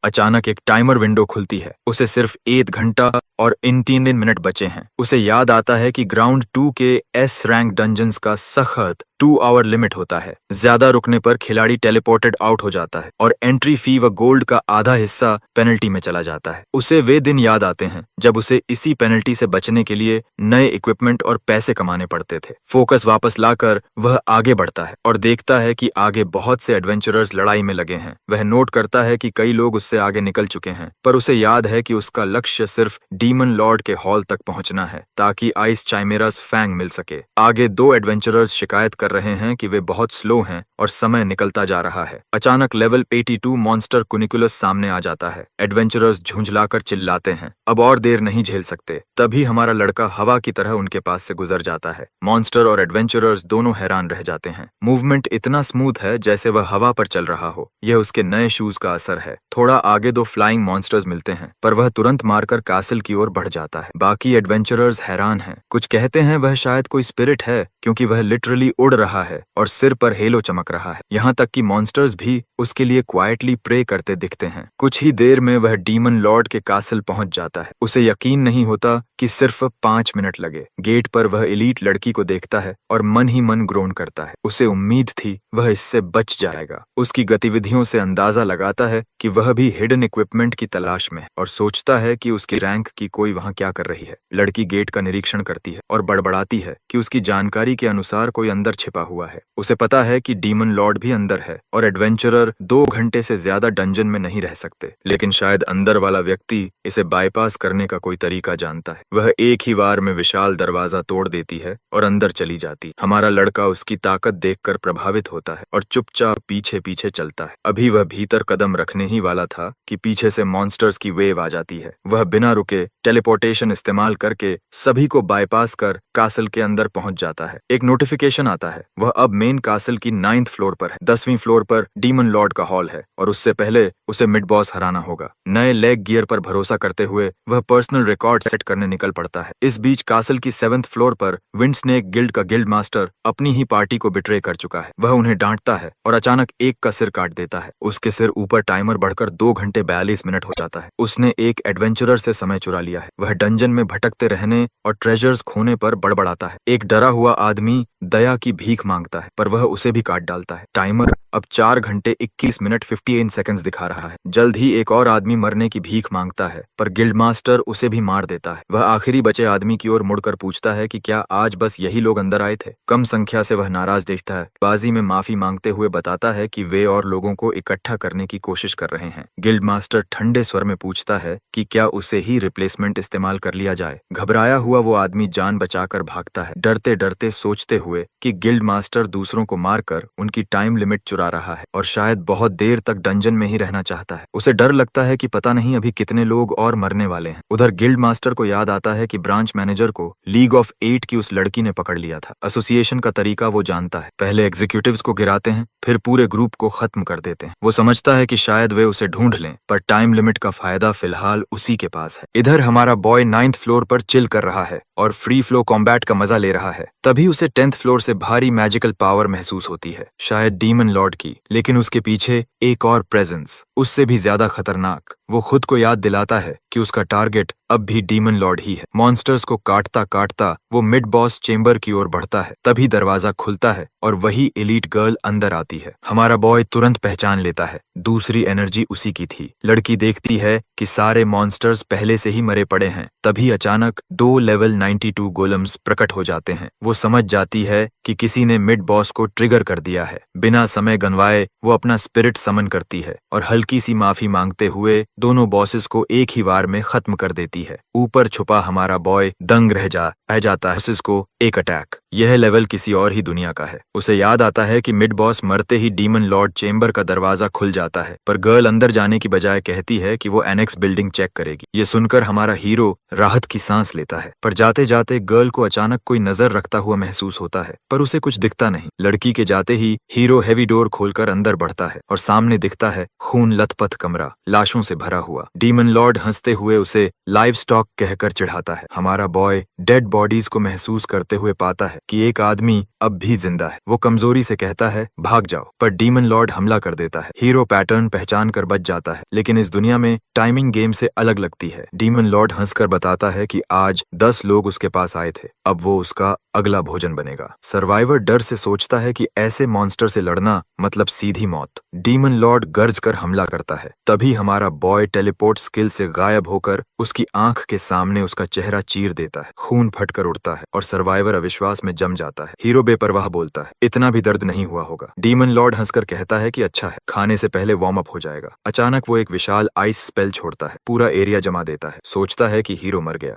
अचानक एक टाइमर विंडो खुलती है। उसे सिर्फ 1 घंटा और 19 मिनट बचे हैं। उसे याद आता है कि ग्राउंड 2 के एस रैंक डंजन्स का सख्त 2 आवर लिमिट होता है। ज्यादा रुकने पर खिलाड़ी टेलीपोर्टेड आउट हो जाता है और एंट्री फी व गोल्ड का आधा हिस्सा पेनल्टी में चला जाता है। उसे वे दिन याद आते हैं जब उसे इसी पेनल्टी से बचने के लिए नए इक्विपमेंट और पैसे कमाने पड़ते थे। फोकस वापस लाकर वह आगे बढ़ता है और देखता है कि आगे बहुत से एडवेंचरर्स लड़ाई में लगे हैं। वह नोट करता है कि कई लोग उससे आगे निकल चुके हैं, पर उसे याद है कि उसका लक्ष्य सिर्फ डीमन लॉर्ड के हॉल तक पहुंचना है ताकि आइस चाइमेरास फैंग मिल सके। आगे 2 एडवेंचरर्स शिकायत कर रहे हैं कि वे बहुत स्लो हैं और समय निकलता जा रहा है। अचानक लेवल 82 मॉन्स्टर कुनिकुलस सामने आ जाता है। एडवेंचरर्स झुंझलाकर चिल्लाते हैं, अब और देर नहीं झेल सकते। तभी हमारा लड़का हवा की तरह उनके पास से गुजर जाता है। मॉन्स्टर और एडवेंचरर्स दोनों हैरान रह जाते हैं। मूवमेंट इतना स्मूथ है जैसे वह हवा पर चल रहा हो। यह उसके नए शूज का असर है। थोड़ा आगे 2 फ्लाइंग मॉन्स्टर्स मिलते हैं, पर वह तुरंत मारकर कासल की ओर बढ़ जाता है। बाकी एडवेंचरर्स हैरान हैं। कुछ कहते हैं वह शायद कोई स्पिरिट है, क्योंकि वह लिटरली उड़ रहा है और सिर पर हेलो चमक रहा है। यहाँ तक कि मॉन्स्टर्स भी उसके लिए क्वाइटली प्रे करते दिखते हैं। कुछ ही देर में वह डीमन लॉर्ड के कासल पहुंच जाता है। उसे यकीन नहीं होता कि सिर्फ 5 मिनट लगे। गेट पर वह एलीट लड़की को देखता है और मन ही मन ग्रोन करता है। उसे उम्मीद थी वह इससे बच जाएगा। उसकी गतिविधियों से अंदाजा लगाता है कि वह भी हिडन इक्विपमेंट की तलाश में है और सोचता है कि उसकी रैंक की कोई वहां क्या कर रही है। लड़की गेट का निरीक्षण करती है और बड़बड़ाती है कि उसकी जानकारी के अनुसार कोई अंदर छिपा हुआ है। उसे पता है कि डीमन लॉर्ड भी अंदर है और एडवेंचरर 2 घंटे से ज्यादा डंजन में नहीं रह सकते, लेकिन शायद अंदर वाला व्यक्ति इसे बाईपास करने का कोई तरीका जानता है। वह एक ही बार में विशाल दरवाजा तोड़ देती है और अंदर चली जाती। हमारा लड़का उसकी ताकत देखकर प्रभावित होता है और चुपचाप पीछे पीछे चलता है। अभी वह भीतर कदम रखने ही वाला था कि पीछे से मॉन्स्टर्स की वेव आ जाती है। वह बिना रुके टेलीपोर्टेशन इस्तेमाल करके सभी को बाईपास कर कासल के अंदर पहुंच जाता है। एक नोटिफिकेशन आता है। वह अब मेन कासल की 9th फ्लोर पर है। 10वीं फ्लोर पर डीमन लॉर्ड का हॉल है और उससे पहले उसे मिड बॉस हराना होगा। नए लेग गियर पर भरोसा करते हुए वह पर्सनल रिकॉर्ड सेट करने निकल पड़ता है। इस बीच कासल की 7th फ्लोर पर विंड स्नेक गिल्ड का गिल्ड मास्टर अपनी ही पार्टी को बिट्रे कर चुका है। वह उन्हें डांटता है और अचानक एक का सिर काट देता है। उसके सिर ऊपर टाइमर बढ़कर 2 घंटे 42 मिनट हो जाता है। उसने एक एडवेंचरर से समय चुरा लिया है। वह डंजन में भटकते रहने और ट्रेजर्स खोने पर बड़बड़ाता है। एक डरा हुआ आदमी दया की भीख मांगता है, पर वह उसे भी काट डालता है। टाइमर अब 4 घंटे 21 मिनट 58 सेकंड्स दिखा रहा है। जल्द ही एक और आदमी मरने की भीख मांगता है, पर गिल्ड मास्टर उसे भी मार देता है। वह आखिरी बचे आदमी की ओर मुड़कर पूछता है कि क्या आज बस यही लोग अंदर आए थे। कम संख्या से वह नाराज दिखता है। बाजी में माफी मांगते हुए बताता है कि वे और लोगों को इकट्ठा करने की कोशिश कर रहे हैं। गिल्ड मास्टर ठंडे स्वर में पूछता है कि क्या उसे ही रिप्लेसमेंट इस्तेमाल कर लिया जाए। घबराया हुआ वो आदमी जान बचाकर भागता है, डरते डरते सोचते हुए कि गिल्ड मास्टर दूसरों को मारकर उनकी टाइम लिमिट चुरा रहा है और शायद बहुत देर तक डंजन में ही रहना चाहता है। उसे डर लगता है कि पता नहीं अभी कितने लोग और मरने वाले हैं। उधर गिल्ड मास्टर को याद आता है कि ब्रांच मैनेजर को लीग ऑफ 8 की उस लड़की ने पकड़ लिया था। एसोसिएशन का तरीका वो जानता है। पहले एग्जीक्यूटिव्स को गिराते हैं, फिर पूरे ग्रुप को खत्म कर देते हैं। वो समझता है कि शायद वे उसे ढूंढ लें, पर टाइम लिमिट का फायदा फिलहाल उसी के पास है। इधर हमारा बॉय 9th फ्लोर पर चिल कर रहा है और फ्री फ्लो कॉम्बैट का मजा ले रहा है। तभी उसे 10th फ्लोर से भारी मैजिकल पावर महसूस होती है, शायद डीमन लॉर्ड की, लेकिन उसके पीछे एक और प्रेजेंस, उससे भी ज्यादा खतरनाक। वो खुद को याद दिलाता है कि उसका टारगेट अब भी डीमन लॉर्ड ही है। मॉन्स्टर्स को काटता काटता वो मिड बॉस चेंबर की ओर बढ़ता है। तभी दरवाजा खुलता है और वही एलीट गर्ल अंदर आती है। हमारा बॉय तुरंत पहचान लेता है, दूसरी एनर्जी उसी की थी। लड़की देखती है कि सारे मॉन्स्टर्स पहले से ही मरे पड़े हैं। तभी अचानक 2 लेवल 92 गोलम्स प्रकट हो जाते हैं। वो समझ जाती है कि किसी ने मिड बॉस को ट्रिगर कर दिया है। बिना समय गंवाए वो अपना स्पिरिट समन करती है और हल्की सी माफी मांगते हुए दोनों बॉसेस को एक ही वार में खत्म कर देती है। ऊपर छुपा हमारा बॉय दंग रह जाता है बॉसेस को एक अटैक। यह लेवल किसी और ही दुनिया का है। उसे याद आता है कि मिड बॉस मरते ही डीमन लॉर्ड चेंबर का दरवाजा खुल जाता है, पर गर्ल अंदर जाने की बजाय कहती है कि वो एनेक्स बिल्डिंग चेक करेगी। ये सुनकर हमारा हीरो राहत की सांस लेता है, पर जाते जाते गर्ल को अचानक कोई नजर रखता हुआ महसूस होता है, पर उसे कुछ दिखता नहीं। लड़की के जाते ही हीरो हैवी डोर खोलकर अंदर बढ़ता है और सामने दिखता है खून लथपथ कमरा, लाशों से भरा हुआ। डीमन लॉर्ड हंसते हुए उसे लाइव स्टॉक कहकर चिढ़ाता है। हमारा बॉय डेड बॉडीज को महसूस करते हुए पाता है कि एक आदमी अब भी जिंदा है। वो कमजोरी से कहता है भाग जाओ, पर डीमन लॉर्ड हमला कर देता है। हीरो पैटर्न पहचान कर बच जाता है, लेकिन इस दुनिया में टाइमिंग गेम से अलग लगती है। डीमन लॉर्ड हंसकर बताता है कि आज 10 लोग उसके पास आए थे, अब वो उसका अगला भोजन बनेगा। सर्वाइवर डर से सोचता है कि ऐसे मॉन्स्टर से लड़ना मतलब सीधी मौत। डीमन लॉर्ड गर्ज कर हमला करता है। तभी हमारा बॉय टेलीपोर्ट स्किल से गायब होकर उसकी आंख के सामने उसका चेहरा चीर देता है। खून फटकर उड़ता है और सर्वाइवर अविश्वास में जम जाता है। हीरो बेपरवाह बोलता है इतना भी दर्द नहीं हुआ होगा। डीमन लॉर्ड हंसकर कहता है कि अच्छा है, खाने से पहले वार्म अप हो जाएगा। अचानक वो एक विशाल आइस स्पेल छोड़ता है, पूरा एरिया जमा देता है। सोचता है कि हीरो मर गया,